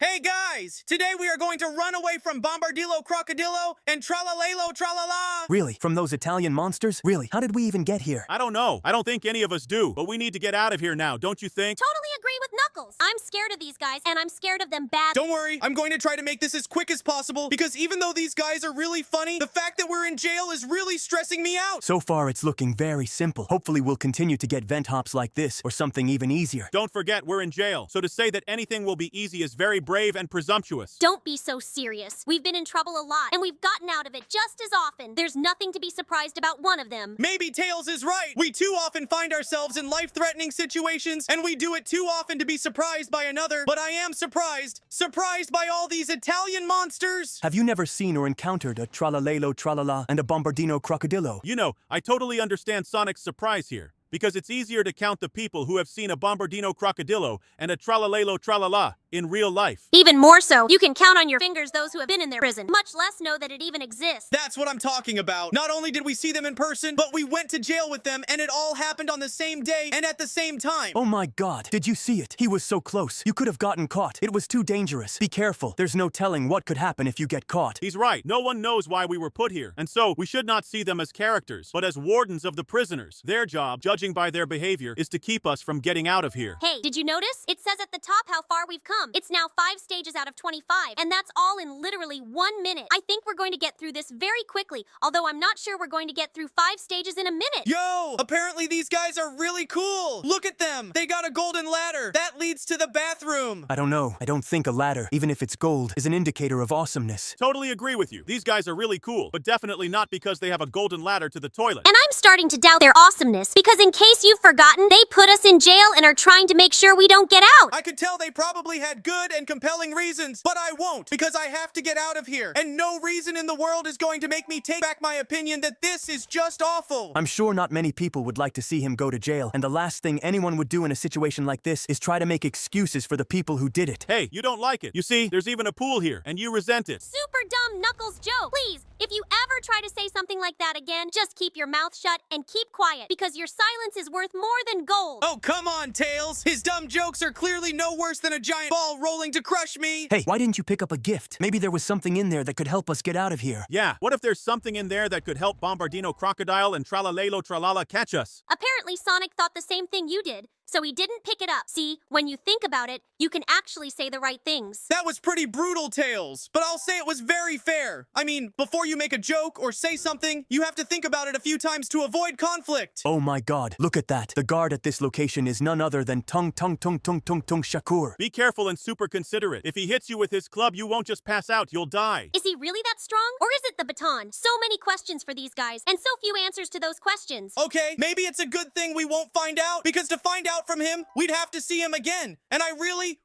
Hey guys! Today we are going to run away from Bombardino Crocodilo and Tralalero Tralala! Really? From those Italian monsters? Really? How did we even get here? I don't know. I don't think any of us do, but we need to get out of here now, don't you think? Totally agree with Knuckles. I'm scared of these guys, and I'm scared of them bad. Don't worry, I'm going to try to make this as quick as possible, because even though these guys are really funny, the fact that we're in jail is really stressing me out! So far, it's looking very simple. Hopefully, we'll continue to get vent hops like this, or something even easier. Don't forget, we're in jail, so to say that anything will be easy is very brave and presumptuous. Don't be so serious. We've been in trouble a lot, and we've gotten out of it just as often. There's nothing to be surprised about one of them. Maybe Tails is right! We too often find ourselves in life-threatening situations, and we do it too often to be surprised by another, but I am surprised by all these Italian monsters! Have you never seen or encountered a Tralalero Tralala and a Bombardino Crocodilo? You know, I totally understand Sonic's surprise here, because it's easier to count the people who have seen a Bombardino Crocodilo and a Tralalero Tralala in real life. Even more so, you can count on your fingers those who have been in their prison, much less know that it even exists. That's what I'm talking about. Not only did we see them in person, but we went to jail with them, and it all happened on the same day and at the same time. Oh my god, did you see it? He was so close. You could have gotten caught. It was too dangerous. Be careful. There's no telling what could happen if you get caught. He's right. No one knows why we were put here, and so we should not see them as characters, but as wardens of the prisoners. Their job, judging by their behavior, is to keep us from getting out of here. Hey, did you notice? It says at the top how far we've come. It's now 5 stages out of 25, and that's all in literally 1 minute. I think we're going to get through this very quickly, although I'm not sure we're going to get through 5 stages in a minute. Yo! Apparently these guys are really cool! Look at them! They got a golden ladder! That leads to the bathroom! I don't know. I don't think a ladder, even if it's gold, is an indicator of awesomeness. Totally agree with you. These guys are really cool, but definitely not because they have a golden ladder to the toilet. And I'm starting to doubt their awesomeness, because in case you've forgotten, they put us in jail and are trying to make sure we don't get out. I could tell they probably had good and compelling reasons, but I won't, because I have to get out of here, and no reason in the world is going to make me take back my opinion that this is just awful. I'm sure not many people would like to see him go to jail, and the last thing anyone would do in a situation like this is try to make excuses for the people who did it. Hey, you don't like it. You see, there's even a pool here, and you resent it. Super dumb Knuckles joke. Please, if you ever try to say something like that again, just keep your mouth shut and keep quiet, because your silence is worth more than gold. Oh, come on, Tails! His dumb jokes are clearly no worse than a giant ball rolling to crush me! Hey, why didn't you pick up a gift? Maybe there was something in there that could help us get out of here. Yeah, what if there's something in there that could help Bombardino Crocodile and Tralalero Tralala catch us? Apparently Sonic thought the same thing you did, so he didn't pick it up. See, when you think about it, you can actually say the right things. That was pretty brutal, Tails, but I'll say it was very fair. I mean, before you make a joke or say something, you have to think about it a few times to avoid conflict. Oh my god, look at that. The guard at this location is none other than Tung Shakur. Be careful and super considerate. If he hits you with his club, you won't just pass out, you'll die. Is he really that strong? Or is it the baton? So many questions for these guys, and so few answers to those questions. Okay, maybe it's a good thing we won't find out, because to find out from him, we'd have to see him again, and I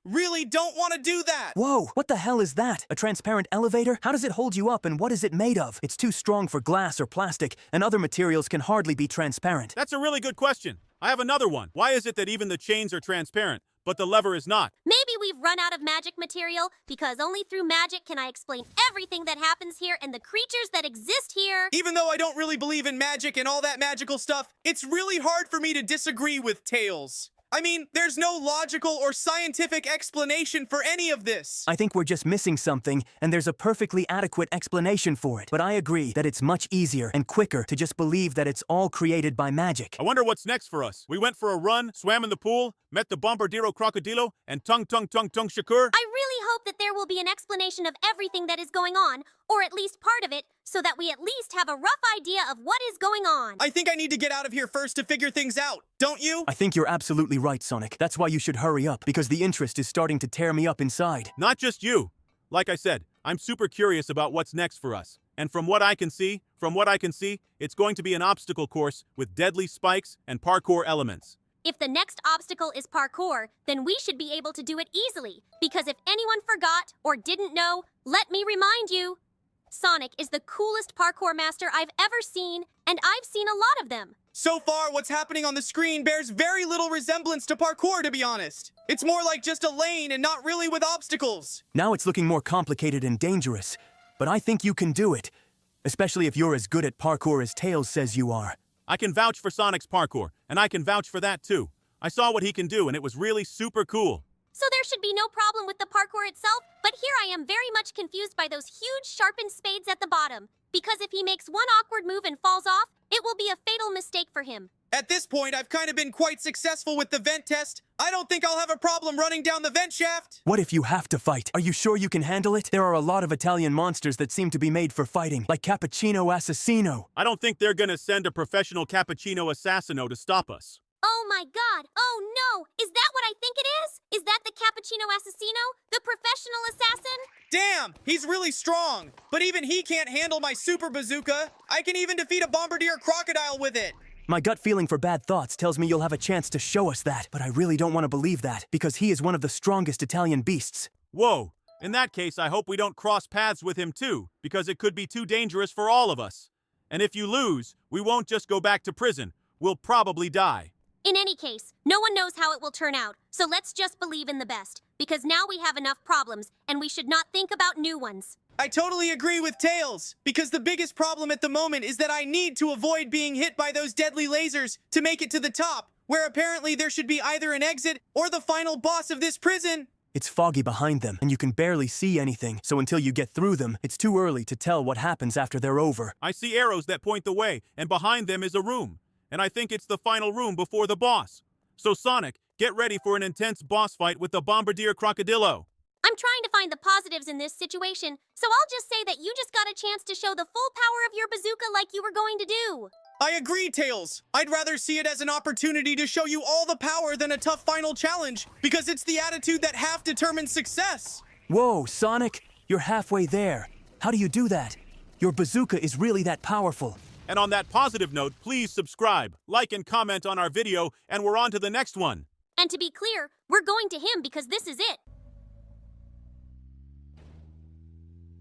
really don't want to do that. Whoa, what the hell is that? A transparent elevator? How does it hold you up, and what is it made of? It's too strong for glass or plastic, and other materials can hardly be transparent. That's a really good question. I have another one. Why is it that even the chains are transparent, but the lever is not? Maybe we've run out of magic material, because only through magic can I explain everything that happens here and the creatures that exist here. Even though I don't really believe in magic and all that magical stuff, it's really hard for me to disagree with Tails. I mean, there's no logical or scientific explanation for any of this. I think we're just missing something, and there's a perfectly adequate explanation for it. But I agree that it's much easier and quicker to just believe that it's all created by magic. I wonder what's next for us. We went for a run, swam in the pool, met the Bombardino Crocodilo, and Tung Shakur. I really hope that there will be an explanation of everything that is going on, or at least part of it, so that we at least have a rough idea of what is going on. I think I need to get out of here first to figure things out, don't you? I think you're absolutely right, Sonic. That's why you should hurry up, because the interest is starting to tear me up inside. Not just you. Like I said, I'm super curious about what's next for us. And from what I can see, it's going to be an obstacle course with deadly spikes and parkour elements. If the next obstacle is parkour, then we should be able to do it easily. Because if anyone forgot or didn't know, let me remind you, Sonic is the coolest parkour master I've ever seen, and I've seen a lot of them. So far, what's happening on the screen bears very little resemblance to parkour, to be honest. It's more like just a lane and not really with obstacles. Now it's looking more complicated and dangerous, but I think you can do it. Especially if you're as good at parkour as Tails says you are. I can vouch for Sonic's parkour, and I can vouch for that too. I saw what he can do, and it was really super cool. so there should be no problem with the parkour itself, but here I am very much confused by those huge sharpened spades at the bottom. Because if he makes one awkward move and falls off, it will be a fatal mistake for him. At this point, I've kind of been quite successful with the vent test. I don't think I'll have a problem running down the vent shaft. What if you have to fight? Are you sure you can handle it? There are a lot of Italian monsters that seem to be made for fighting, like Cappuccino Assassino. I don't think they're gonna send a professional cappuccino assassino to stop us. Oh my god! Oh no! Is that what I think it is? Is that the Cappuccino Assassino? The professional assassin? Damn, he's really strong. But even he can't handle my super bazooka. I can even defeat a bombardier crocodile with it. My gut feeling for bad thoughts tells me you'll have a chance to show us that, but I really don't want to believe that, because he is one of the strongest Italian beasts. Whoa. In that case, I hope we don't cross paths with him too, because it could be too dangerous for all of us. And if you lose, we won't just go back to prison. We'll probably die. In any case, no one knows how it will turn out, so let's just believe in the best, because now we have enough problems, and we should not think about new ones. I totally agree with Tails, because the biggest problem at the moment is that I need to avoid being hit by those deadly lasers to make it to the top, where apparently there should be either an exit or the final boss of this prison. It's foggy behind them, and you can barely see anything, so until you get through them, it's too early to tell what happens after they're over. I see arrows that point the way, and behind them is a room. And I think it's the final room before the boss. So Sonic, get ready for an intense boss fight with the Bombardier Crocodilo. I'm trying to find the positives in this situation, so I'll just say that you just got a chance to show the full power of your bazooka like you were going to do. I agree, Tails. I'd rather see it as an opportunity to show you all the power than a tough final challenge, because it's the attitude that half determines success. Whoa, Sonic, you're halfway there. How do you do that? Your bazooka is really that powerful. And on that positive note, please subscribe, like and comment on our video, and we're on to the next one. And to be clear, we're going to him because this is it.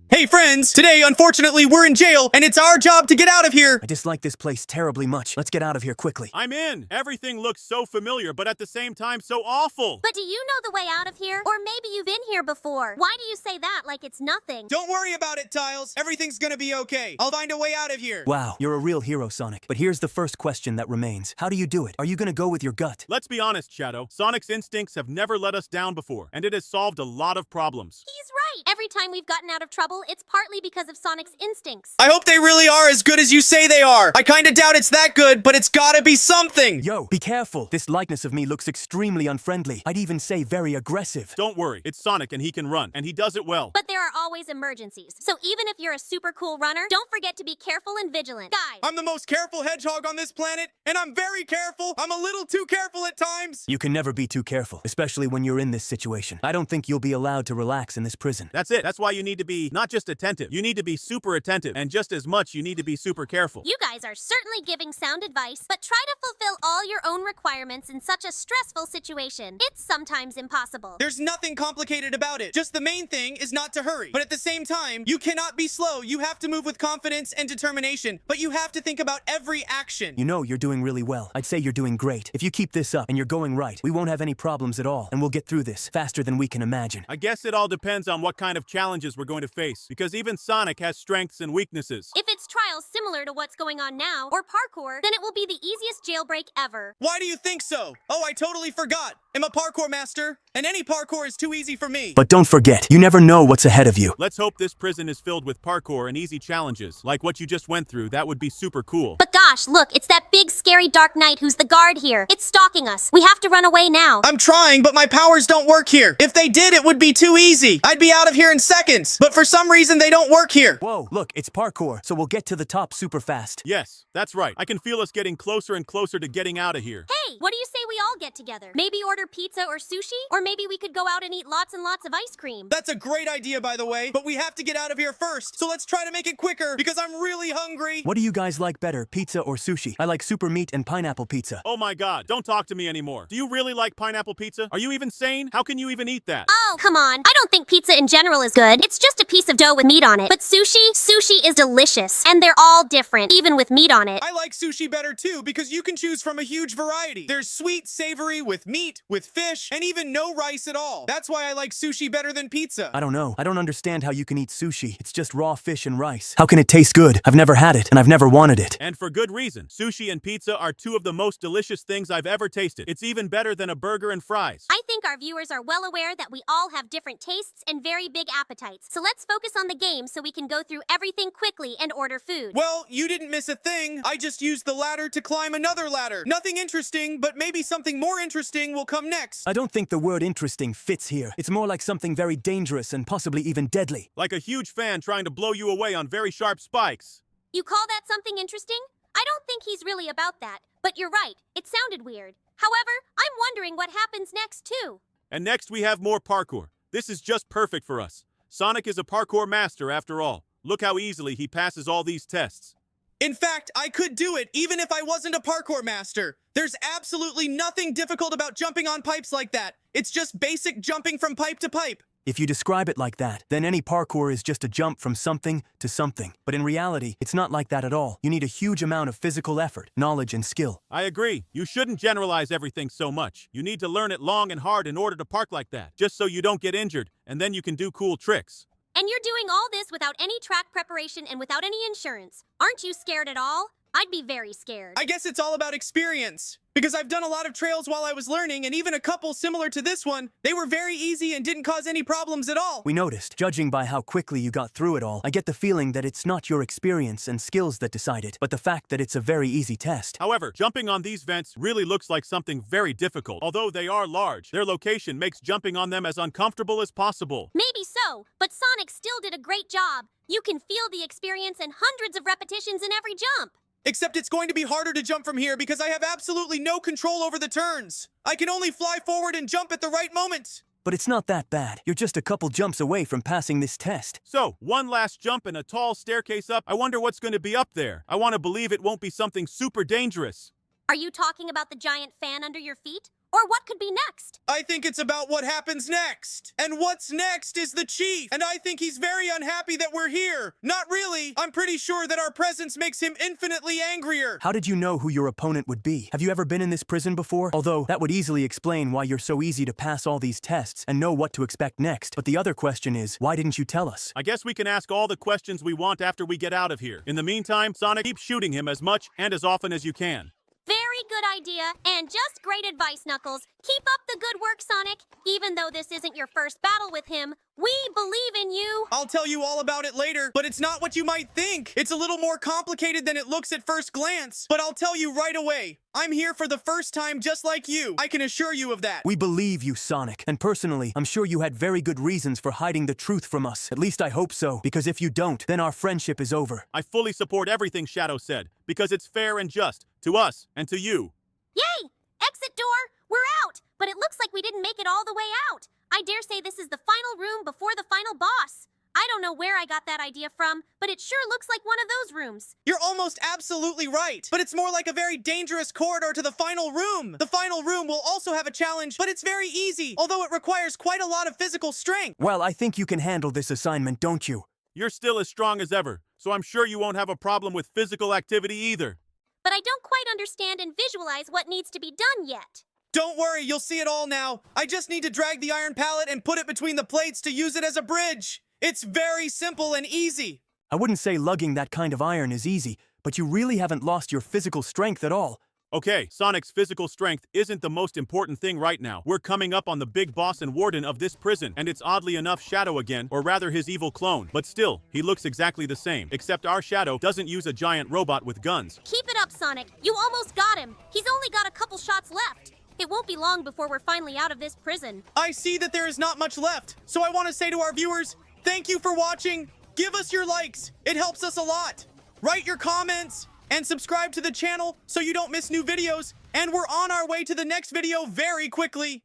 Hey friends, today unfortunately we're in jail and it's our job to get out of here. I dislike this place terribly much. Let's get out of here quickly. I'm in. Everything looks so familiar, but at the same time so awful. But do you know the way out of here? Or maybe you've been here before. Why do you say that like it's nothing? Don't worry about it, Tiles. Everything's gonna be okay. I'll find a way out of here. Wow, you're a real hero, Sonic. But here's the first question that remains. How do you do it? Are you gonna go with your gut? Let's be honest, Shadow. Sonic's instincts have never let us down before, and it has solved a lot of problems. He's right. Every time we've gotten out of trouble, it's partly because of Sonic's instincts. I hope they really are as good as you say they are. I kinda doubt it's that good, but it's gotta be something. Yo, be careful. This likeness of me looks extremely unfriendly. I'd even say very aggressive. Don't worry, it's Sonic and he can run, and he does it well. But there are always emergencies. So even if you're a super cool runner, don't forget to be careful and vigilant. Guys, I'm the most careful hedgehog on this planet, and I'm very careful. I'm a little too careful at times. You can never be too careful, especially when you're in this situation. I don't think you'll be allowed to relax in this prison. That's it. That's why you need to be not just attentive, you need to be super attentive, and just as much you need to be super careful. you guys are certainly giving sound advice, but try to fulfill all your own requirements in such a stressful situation. It's sometimes impossible. There's nothing complicated about it. Just the main thing is not to hurry. But at the same time, you cannot be slow. You have to move with confidence and determination, but you have to think about every action. You know you're doing really well. I'd say you're doing great. If you keep this up and you're going right, we won't have any problems at all, and we'll get through this faster than we can imagine. I guess it all depends on what kind of challenges we're going to face, because even Sonic has strengths and weaknesses. If it's trials similar to what's going on now, or parkour, then it will be the easiest jailbreak ever. Why do you think so? Oh, I totally forgot. I'm a parkour master, and any parkour is too easy for me. But don't forget, you never know what's ahead of you. Let's hope this prison is filled with parkour and easy challenges, like what you just went through. That would be super cool. But gosh, look, it's that big scary dark knight who's the guard here. It's stalking us. We have to run away now. I'm trying, but my powers don't work here. If they did, it would be too easy. I'd be out of here in seconds. But for some reason, they don't work here. Whoa, look, it's parkour, so we'll get to the top super fast. Yes, that's right. I can feel us getting closer and closer to getting out of here. Hey, what do you say we all get together? Maybe order pizza or sushi? Or maybe we could go out and eat lots and lots of ice cream. That's a great idea, by the way, but we have to get out of here first. So let's try to make it quicker, because I'm really hungry. What do you guys like better, pizza or sushi? I like super meat and pineapple pizza. Oh my god, don't talk to me anymore. Do you really like pineapple pizza? Are you even sane? How can you even eat that? Oh, come on. I don't think pizza in general is good. It's just a piece of dough with meat on it. But sushi is delicious. And they're all different, even with meat on it. I like sushi better too, because you can choose from a huge variety. There's sweet, savory, savory, with meat, with fish, and even no rice at all. That's why I like sushi better than pizza. I don't know. I don't understand how you can eat sushi. It's just raw fish and rice. How can it taste good? I've never had it, and I've never wanted it. And for good reason. Sushi and pizza are two of the most delicious things I've ever tasted. It's even better than a burger and fries. I think our viewers are well aware that we all have different tastes and very big appetites. So let's focus on the game so we can go through everything quickly and order food. Well, you didn't miss a thing. I just used the ladder to climb another ladder. Nothing interesting, but maybe something more interesting will come next. I don't think the word interesting fits here. It's more like something very dangerous and possibly even deadly. Like a huge fan trying to blow you away on very sharp spikes. You call that something interesting? I don't think he's really about that. But you're right, it sounded weird. However, I'm wondering what happens next too. And next we have more parkour. This is just perfect for us. Sonic is a parkour master after all. Look how easily he passes all these tests. In fact, I could do it even if I wasn't a parkour master. There's absolutely nothing difficult about jumping on pipes like that. It's just basic jumping from pipe to pipe. If you describe it like that, then any parkour is just a jump from something to something. But in reality, it's not like that at all. You need a huge amount of physical effort, knowledge, and skill. I agree. You shouldn't generalize everything so much. You need to learn it long and hard in order to park like that, just so you don't get injured, and then you can do cool tricks. And you're doing all this without any track preparation and without any insurance. Aren't you scared at all? I'd be very scared. I guess it's all about experience. Because I've done a lot of trails while I was learning, and even a couple similar to this one, they were very easy and didn't cause any problems at all. We noticed, judging by how quickly you got through it all, I get the feeling that it's not your experience and skills that decide it, but the fact that it's a very easy test. However, jumping on these vents really looks like something very difficult. Although they are large, their location makes jumping on them as uncomfortable as possible. Maybe so, but Sonic still did a great job. You can feel the experience and hundreds of repetitions in every jump. Except it's going to be harder to jump from here because I have absolutely no control over the turns. I can only fly forward and jump at the right moment. But it's not that bad. You're just a couple jumps away from passing this test. So, one last jump and a tall staircase up. I wonder what's going to be up there. I want to believe it won't be something super dangerous. Are you talking about the giant fan under your feet? Or what could be next? I think it's about what happens next. And what's next is the chief. And I think he's very unhappy that we're here. Not really. I'm pretty sure that our presence makes him infinitely angrier. How did you know who your opponent would be? Have you ever been in this prison before? Although, that would easily explain why you're so easy to pass all these tests and know what to expect next. But the other question is, why didn't you tell us? I guess we can ask all the questions we want after we get out of here. In the meantime, Sonic, keep shooting him as much and as often as you can. Very good idea, and just great advice, Knuckles. Keep up the good work, Sonic. Even though this isn't your first battle with him, we believe in you. I'll tell you all about it later, but it's not what you might think. It's a little more complicated than it looks at first glance. But I'll tell you right away, I'm here for the first time just like you. I can assure you of that. We believe you, Sonic. And personally, I'm sure you had very good reasons for hiding the truth from us. At least I hope so, because if you don't, then our friendship is over. I fully support everything Shadow said, because it's fair and just, to us and to you. Yay! Exit door! We're out! But it looks like we didn't make it all the way out. I dare say this is the final room before the final boss. I don't know where I got that idea from, but it sure looks like one of those rooms. You're almost absolutely right, but it's more like a very dangerous corridor to the final room. The final room will also have a challenge, but it's very easy, although it requires quite a lot of physical strength. Well, I think you can handle this assignment, don't you? You're still as strong as ever, so I'm sure you won't have a problem with physical activity either. But I don't quite understand and visualize what needs to be done yet. Don't worry, you'll see it all now. I just need to drag the iron pallet and put it between the plates to use it as a bridge. It's very simple and easy. I wouldn't say lugging that kind of iron is easy, but you really haven't lost your physical strength at all. Okay, Sonic's physical strength isn't the most important thing right now. We're coming up on the big boss and warden of this prison, and it's oddly enough Shadow again, or rather his evil clone. But still, he looks exactly the same, except our Shadow doesn't use a giant robot with guns. Keep it up, Sonic. You almost got him. He's only got a couple shots left. It won't be long before we're finally out of this prison. I see that there is not much left, so I want to say to our viewers, thank you for watching. Give us your likes. It helps us a lot. Write your comments and subscribe to the channel so you don't miss new videos. And we're on our way to the next video very quickly.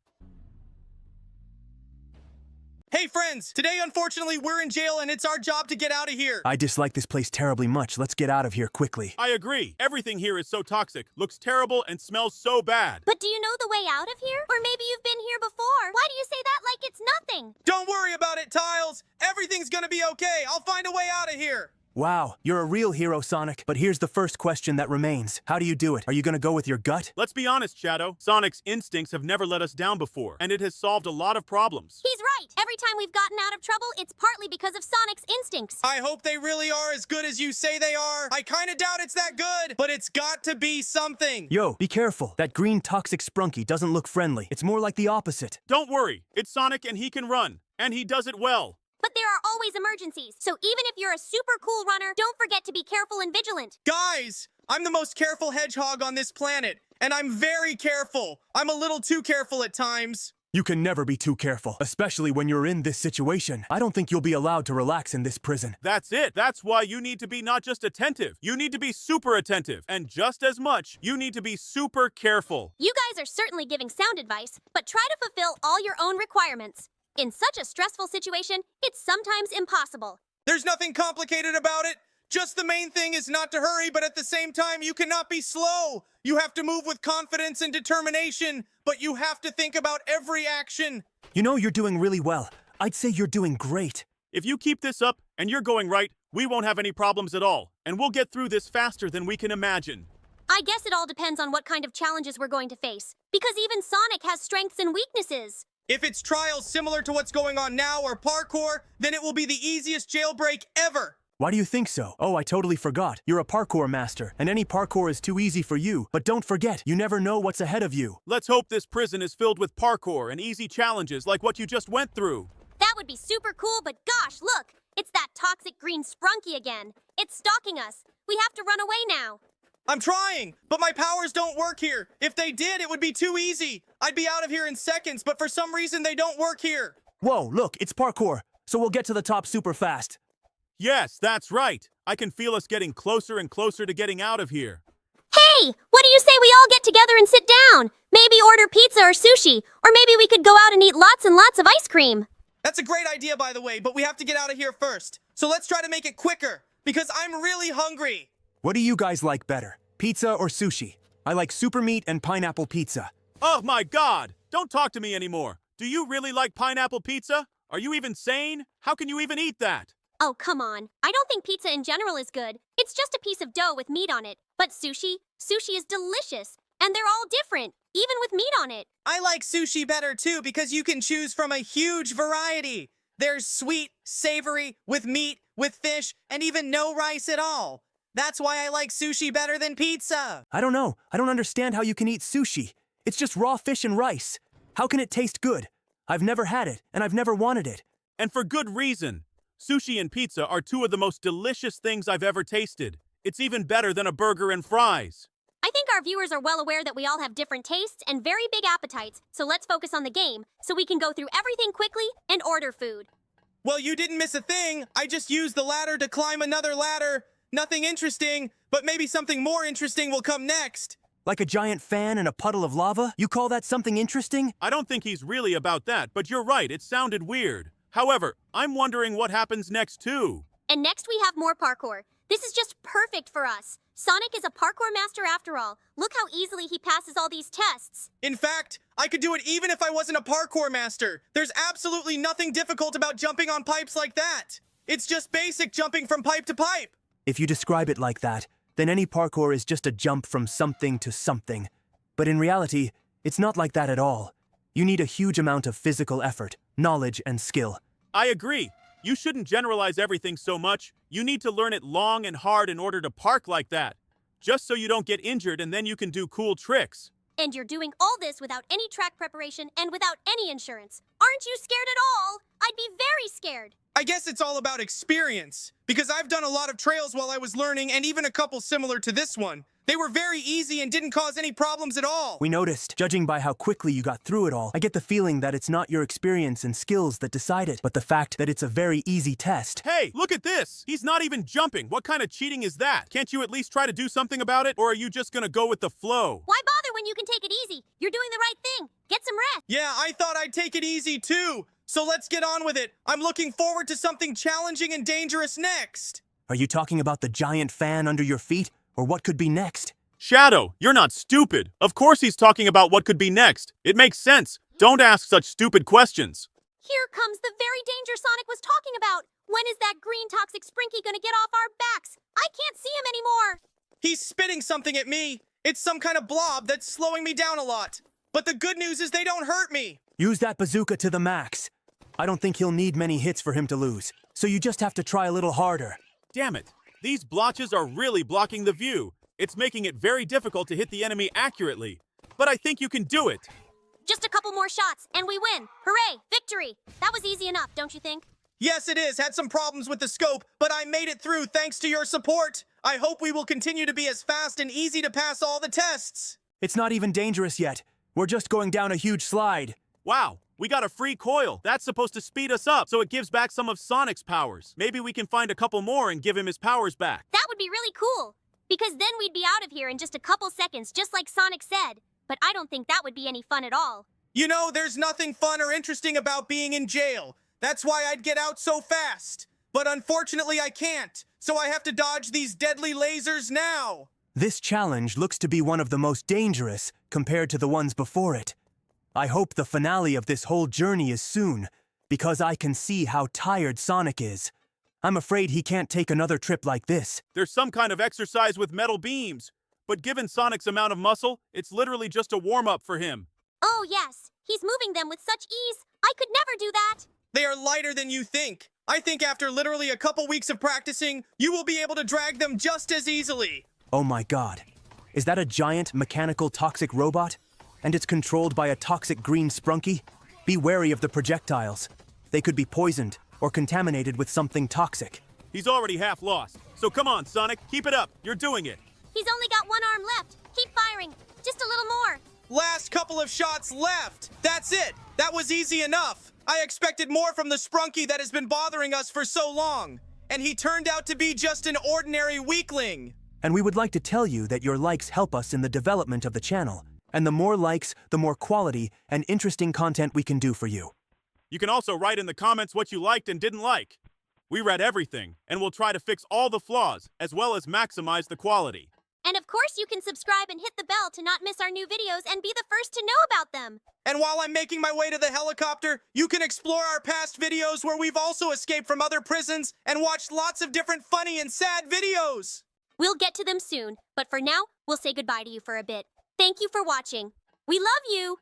Hey friends, today unfortunately we're in jail and it's our job to get out of here. I dislike this place terribly much. Let's get out of here quickly. I agree. Everything here is so toxic, looks terrible, and smells so bad. But do you know the way out of here? Or maybe you've been here before. Why do you say that like it's nothing? Don't worry about it, Tiles. Everything's gonna be okay. I'll find a way out of here. Wow, you're a real hero, Sonic. But here's the first question that remains. How do you do it? Are you gonna go with your gut? Let's be honest, Shadow. Sonic's instincts have never let us down before, and it has solved a lot of problems. He's right. Every time we've gotten out of trouble, it's partly because of Sonic's instincts. I hope they really are as good as you say they are. I kinda doubt it's that good, but it's got to be something. Yo, be careful. That green toxic sprunky doesn't look friendly. It's more like the opposite. Don't worry. It's Sonic and he can run, and he does it well. But there are always emergencies, so even if you're a super cool runner, don't forget to be careful and vigilant. Guys, I'm the most careful hedgehog on this planet, and I'm very careful. I'm a little too careful at times. You can never be too careful, especially when you're in this situation. I don't think you'll be allowed to relax in this prison. That's it. That's why you need to be not just attentive. You need to be super attentive. And just as much, you need to be super careful. You guys are certainly giving sound advice, but try to fulfill all your own requirements. In such a stressful situation, it's sometimes impossible. There's nothing complicated about it. Just the main thing is not to hurry, but at the same time, you cannot be slow. You have to move with confidence and determination, but you have to think about every action. You know, you're doing really well. I'd say you're doing great. If you keep this up and you're going right, we won't have any problems at all, and we'll get through this faster than we can imagine. I guess it all depends on what kind of challenges we're going to face, because even Sonic has strengths and weaknesses. If it's trials similar to what's going on now or parkour, then it will be the easiest jailbreak ever. Why do you think so? Oh, I totally forgot. You're a parkour master, and any parkour is too easy for you. But don't forget, you never know what's ahead of you. Let's hope this prison is filled with parkour and easy challenges like what you just went through. That would be super cool, but gosh, look! It's that toxic green sprunky again. It's stalking us. We have to run away now. I'm trying, but my powers don't work here. If they did, it would be too easy. I'd be out of here in seconds, but for some reason they don't work here. Whoa, look, it's parkour, so we'll get to the top super fast. Yes, that's right. I can feel us getting closer and closer to getting out of here. Hey, what do you say we all get together and sit down? Maybe order pizza or sushi, or maybe we could go out and eat lots and lots of ice cream. That's a great idea, by the way, but we have to get out of here first. So let's try to make it quicker, because I'm really hungry. What do you guys like better, pizza or sushi? I like super meat and pineapple pizza. Oh my God! Don't talk to me anymore. Do you really like pineapple pizza? Are you even sane? How can you even eat that? Oh, come on. I don't think pizza in general is good. It's just a piece of dough with meat on it. But sushi is delicious. And they're all different, even with meat on it. I like sushi better too, because you can choose from a huge variety. There's sweet, savory, with meat, with fish, and even no rice at all. That's why I like sushi better than pizza. I don't know. I don't understand how you can eat sushi. It's just raw fish and rice. How can it taste good? I've never had it, and I've never wanted it. And for good reason. Sushi and pizza are two of the most delicious things I've ever tasted. It's even better than a burger and fries. I think our viewers are well aware that we all have different tastes and very big appetites, so let's focus on the game so we can go through everything quickly and order food. Well, you didn't miss a thing. I just used the ladder to climb another ladder. Nothing interesting, but maybe something more interesting will come next. Like a giant fan in a puddle of lava? You call that something interesting? I don't think he's really about that, but you're right, it sounded weird. However, I'm wondering what happens next too. And next we have more parkour. This is just perfect for us. Sonic is a parkour master after all. Look how easily he passes all these tests. In fact, I could do it even if I wasn't a parkour master. There's absolutely nothing difficult about jumping on pipes like that. It's just basic jumping from pipe to pipe. If you describe it like that, then any parkour is just a jump from something to something. But in reality, it's not like that at all. You need a huge amount of physical effort, knowledge, and skill. I agree. You shouldn't generalize everything so much. You need to learn it long and hard in order to park like that. Just so you don't get injured and then you can do cool tricks. And you're doing all this without any track preparation and without any insurance. Aren't you scared at all? I'd be very scared. I guess it's all about experience, because I've done a lot of trails while I was learning, and even a couple similar to this one. They were very easy and didn't cause any problems at all. We noticed, judging by how quickly you got through it all, I get the feeling that it's not your experience and skills that decide it, but the fact that it's a very easy test. Hey, look at this! He's not even jumping! What kind of cheating is that? Can't you at least try to do something about it? Or are you just gonna go with the flow? Why bother when you can take it easy? You're doing the right thing. Get some rest. Yeah, I thought I'd take it easy too. So let's get on with it. I'm looking forward to something challenging and dangerous next. Are you talking about the giant fan under your feet, or what could be next? Shadow, you're not stupid. Of course he's talking about what could be next. It makes sense. Don't ask such stupid questions. Here comes the very danger Sonic was talking about. When is that green toxic Sprinky gonna get off our backs? I can't see him anymore. He's spitting something at me. It's some kind of blob that's slowing me down a lot. But the good news is they don't hurt me. Use that bazooka to the max. I don't think he'll need many hits for him to lose, so you just have to try a little harder. Damn it. These blotches are really blocking the view. It's making it very difficult to hit the enemy accurately. But I think you can do it. Just a couple more shots, and we win. Hooray, victory. That was easy enough, don't you think? Yes, it is. Had some problems with the scope, but I made it through thanks to your support. I hope we will continue to be as fast and easy to pass all the tests. It's not even dangerous yet. We're just going down a huge slide. Wow, we got a free coil. That's supposed to speed us up, so it gives back some of Sonic's powers. Maybe we can find a couple more and give him his powers back. That would be really cool, because then we'd be out of here in just a couple seconds, just like Sonic said. But I don't think that would be any fun at all. You know, there's nothing fun or interesting about being in jail. That's why I'd get out so fast. But unfortunately, I can't. So I have to dodge these deadly lasers now. This challenge looks to be one of the most dangerous compared to the ones before it. I hope the finale of this whole journey is soon, because I can see how tired Sonic is. I'm afraid he can't take another trip like this. There's some kind of exercise with metal beams. But given Sonic's amount of muscle, it's literally just a warm-up for him. Oh, yes. He's moving them with such ease. I could never do that. They are lighter than you think. I think after literally a couple weeks of practicing, you will be able to drag them just as easily. Oh my god. Is that a giant mechanical toxic robot? And it's controlled by a toxic green sprunky? Be wary of the projectiles. They could be poisoned or contaminated with something toxic. He's already half lost. So come on, Sonic, keep it up. You're doing it. He's only got one arm left. Keep firing. Just a little more. Last couple of shots left. That's it. That was easy enough. I expected more from the sprunky that has been bothering us for so long. And he turned out to be just an ordinary weakling. And we would like to tell you that your likes help us in the development of the channel. And the more likes, the more quality and interesting content we can do for you. You can also write in the comments what you liked and didn't like. We read everything, and we'll try to fix all the flaws, as well as maximize the quality. And of course you can subscribe and hit the bell to not miss our new videos and be the first to know about them. And while I'm making my way to the helicopter, you can explore our past videos where we've also escaped from other prisons and watched lots of different funny and sad videos. We'll get to them soon, but for now, we'll say goodbye to you for a bit. Thank you for watching. We love you!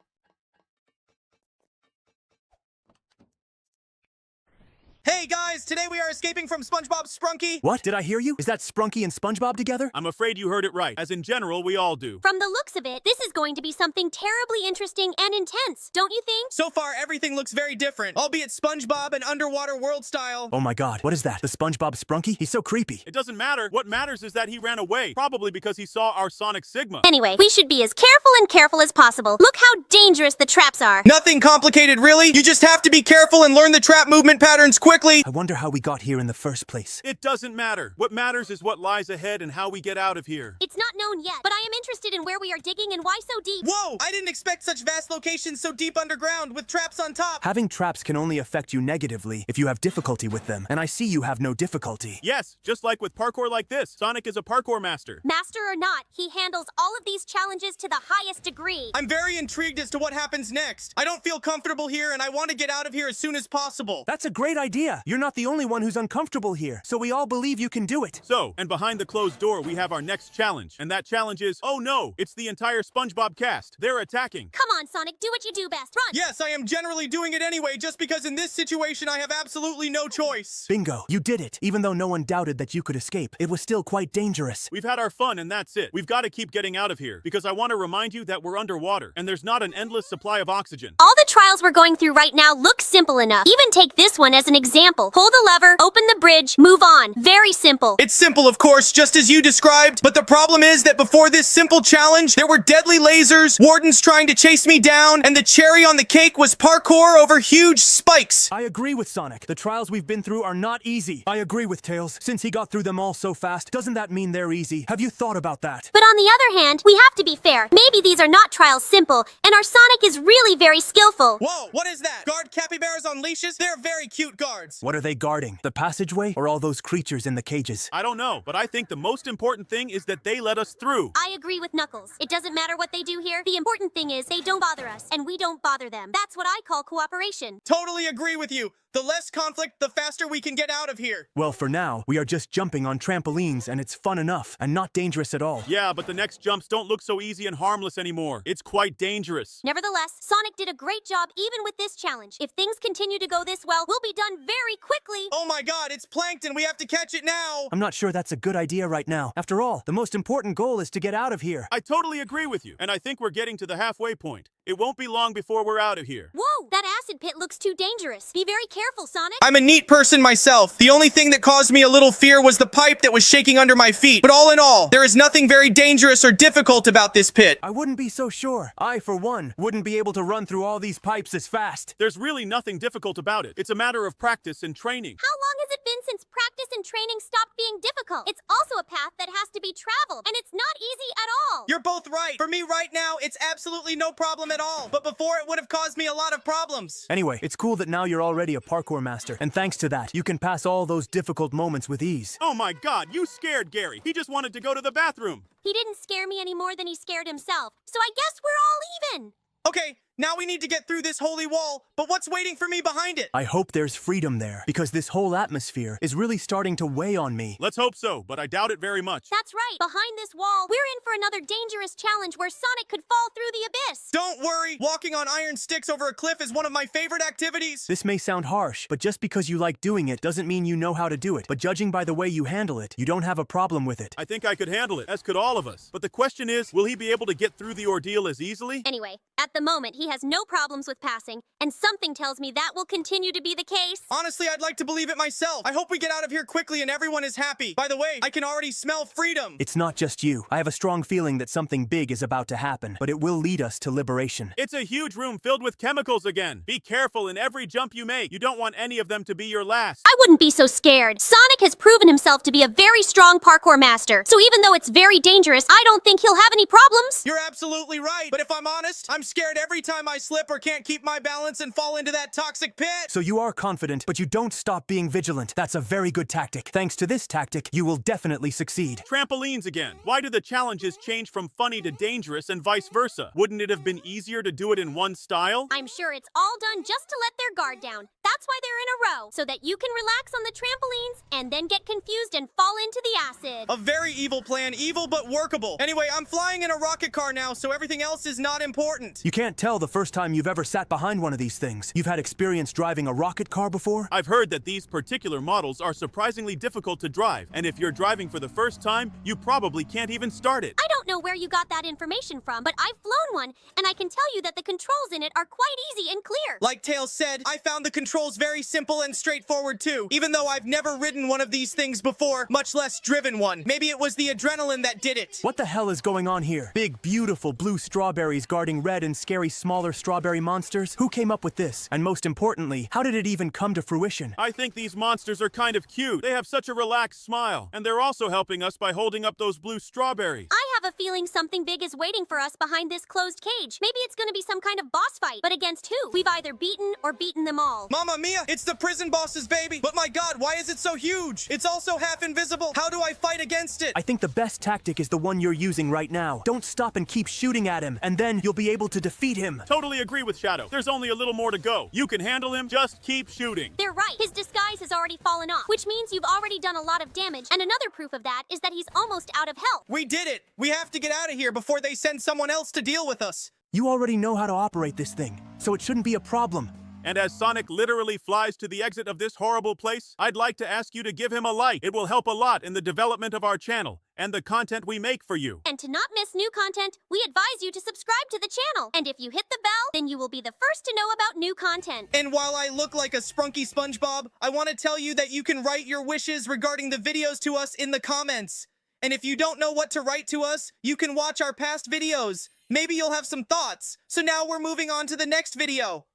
Hey guys, today we are escaping from SpongeBob Sprunky. What? Did I hear you? Is that Sprunky and SpongeBob together? I'm afraid you heard it right, as in general, we all do. From the looks of it, this is going to be something terribly interesting and intense, don't you think? So far, everything looks very different, albeit SpongeBob and Underwater World style. Oh my god, what is that? The SpongeBob Sprunky? He's so creepy. It doesn't matter. What matters is that he ran away, probably because he saw our Sonic Sigma. Anyway, we should be as careful as possible. Look how dangerous the traps are. Nothing complicated, really. You just have to be careful and learn the trap movement patterns quickly. I wonder how we got here in the first place. It doesn't matter. What matters is what lies ahead and how we get out of here. It's not known yet, but I am interested in where we are digging and why so deep. Whoa! I didn't expect such vast locations so deep underground with traps on top. Having traps can only affect you negatively if you have difficulty with them, and I see you have no difficulty. Yes, just like with parkour like this. Sonic is a parkour master. Master or not, he handles all of these challenges to the highest degree. I'm very intrigued as to what happens next. I don't feel comfortable here and I want to get out of here as soon as possible. That's a great idea. You're not the only one who's uncomfortable here, so we all believe you can do it. So, and behind the closed door, we have our next challenge. And that challenge is, oh no, it's the entire SpongeBob cast. They're attacking. Come on, Sonic, do what you do best. Run! Yes, I am generally doing it anyway, just because in this situation I have absolutely no choice. Bingo, you did it. Even though no one doubted that you could escape, it was still quite dangerous. We've had our fun and that's it. We've got to keep getting out of here, because I want to remind you that we're underwater, and there's not an endless supply of oxygen. All the trials we're going through right now look simple enough. Even take this one as an example. Hold the lever, open the bridge, move on. Very simple. It's simple, of course, just as you described, but the problem is that before this simple challenge, there were deadly lasers, wardens trying to chase me down, and the cherry on the cake was parkour over huge spikes. I agree with Sonic. The trials we've been through are not easy. I agree with Tails. Since he got through them all so fast, doesn't that mean they're easy? Have you thought about that? But on the other hand, we have to be fair. Maybe these are not trials simple, and our Sonic is really very skillful. beautiful. Whoa, what is that? Guard capybaras on leashes? They're very cute guards. What are they guarding? The passageway or all those creatures in the cages? I don't know, but I think the most important thing is that they let us through. I agree with Knuckles. It doesn't matter what they do here. The important thing is they don't bother us, and we don't bother them. That's what I call cooperation. Totally agree with you. The less conflict, the faster we can get out of here. Well, for now, we are just jumping on trampolines and it's fun enough and not dangerous at all. Yeah, but the next jumps don't look so easy and harmless anymore. It's quite dangerous. Nevertheless, Sonic did a great job even with this challenge. If things continue to go this well, we'll be done very quickly. Oh my god, it's plankton. We have to catch it now. I'm not sure that's a good idea right now. After all, the most important goal is to get out of here. I totally agree with you, and I think we're getting to the halfway point. It won't be long before we're out of here. Whoa, that acid pit looks too dangerous. Be very careful, Sonic. I'm a neat person myself. The only thing that caused me a little fear was the pipe that was shaking under my feet. But all in all, there is nothing very dangerous or difficult about this pit. I wouldn't be so sure. I, for one, wouldn't be able to run through all these pipes as fast. There's really nothing difficult about it. It's a matter of practice and training. How long has it been since practice and training stopped being difficult? It's also a path that has to be traveled, and it's not easy at all. You're both right. For me right now, it's absolutely no problem at all. But before, it would have caused me a lot of problems. Anyway, it's cool that now you're already a parkour master, and thanks to that, you can pass all those difficult moments with ease. Oh my god, you scared Gary. He just wanted to go to the bathroom. He didn't scare me any more than he scared himself, so I guess we're all even. Okay, now we need to get through this holy wall, but what's waiting for me behind it? I hope there's freedom there, because this whole atmosphere is really starting to weigh on me. Let's hope so, but I doubt it very much. That's right. Behind this wall, we're in for another dangerous challenge where Sonic could fall through the abyss. Don't worry, walking on iron sticks over a cliff is one of my favorite activities. This may sound harsh, but just because you like doing it doesn't mean you know how to do it. But judging by the way you handle it, you don't have a problem with it. I think I could handle it, as could all of us. But the question is, will he be able to get through the ordeal as easily? Anyway, at the moment, he has no problems with passing, and something tells me that will continue to be the case. Honestly, I'd like to believe it myself. I hope we get out of here quickly and everyone is happy. By the way, I can already smell freedom. It's not just you. I have a strong feeling that something big is about to happen, but it will lead us to liberation. It's a huge room filled with chemicals again. Be careful in every jump you make. You don't want any of them to be your last. I wouldn't be so scared. Sonic has proven himself to be a very strong parkour master, so even though it's very dangerous, I don't think he'll have any problems. You're absolutely right. But if I'm honest, I'm scared every time I slip or can't keep my balance and fall into that toxic pit. So you are confident, but you don't stop being vigilant. That's a very good tactic. Thanks to this tactic, you will definitely succeed. Trampolines again. Why do the challenges change from funny to dangerous and vice versa? Wouldn't it have been easier to do it in one style? I'm sure it's all done just to let their guard down. That's why they're in a row, so that you can relax on the trampolines and then get confused and fall into the acid. A very evil plan, evil but workable. Anyway, I'm flying in a rocket car now, so everything else is not important. You can't tell the first time you've ever sat behind one of these things. You've had experience driving a rocket car before? I've heard that these particular models are surprisingly difficult to drive, and if you're driving for the first time, you probably can't even start it. I don't know where you got that information from, but I've flown one, and I can tell you that the controls in it are quite easy and clear. Like Tails said, I found the controls very simple and straightforward too, even though I've never ridden one of these things before, much less driven one. Maybe it was the adrenaline that did it. What the hell is going on here? Big, beautiful blue strawberries guarding red and scary smaller strawberry monsters? Who came up with this? And most importantly, how did it even come to fruition? I think these monsters are kind of cute. They have such a relaxed smile, and they're also helping us by holding up those blue strawberries. I have a feeling something big is waiting for us behind this closed cage. Maybe it's gonna be some kind of boss fight, but against who? We've either beaten or beaten them all. Mamma mia, it's the prison boss's baby. But my god, why is it so huge? It's also half invisible. How do I fight against it? I think the best tactic is the one you're using right now. Don't stop and keep shooting at him, and then you'll be able to defeat him. Totally agree with Shadow. There's only a little more to go. You can handle him, just keep shooting. They're right. His disguise has already fallen off, which means you've already done a lot of damage, and another proof of that is that he's almost out of health. We did it. We have to get out of here before they send someone else to deal with us. You already know how to operate this thing, so it shouldn't be a problem. And as Sonic literally flies to the exit of this horrible place, I'd like to ask you to give him a like. It will help a lot in the development of our channel and the content we make for you. And to not miss new content, we advise you to subscribe to the channel. And if you hit the bell, then you will be the first to know about new content. And while I look like a sprunky Spongebob, I want to tell you that you can write your wishes regarding the videos to us in the comments. And if you don't know what to write to us, you can watch our past videos. Maybe you'll have some thoughts. So now we're moving on to the next video.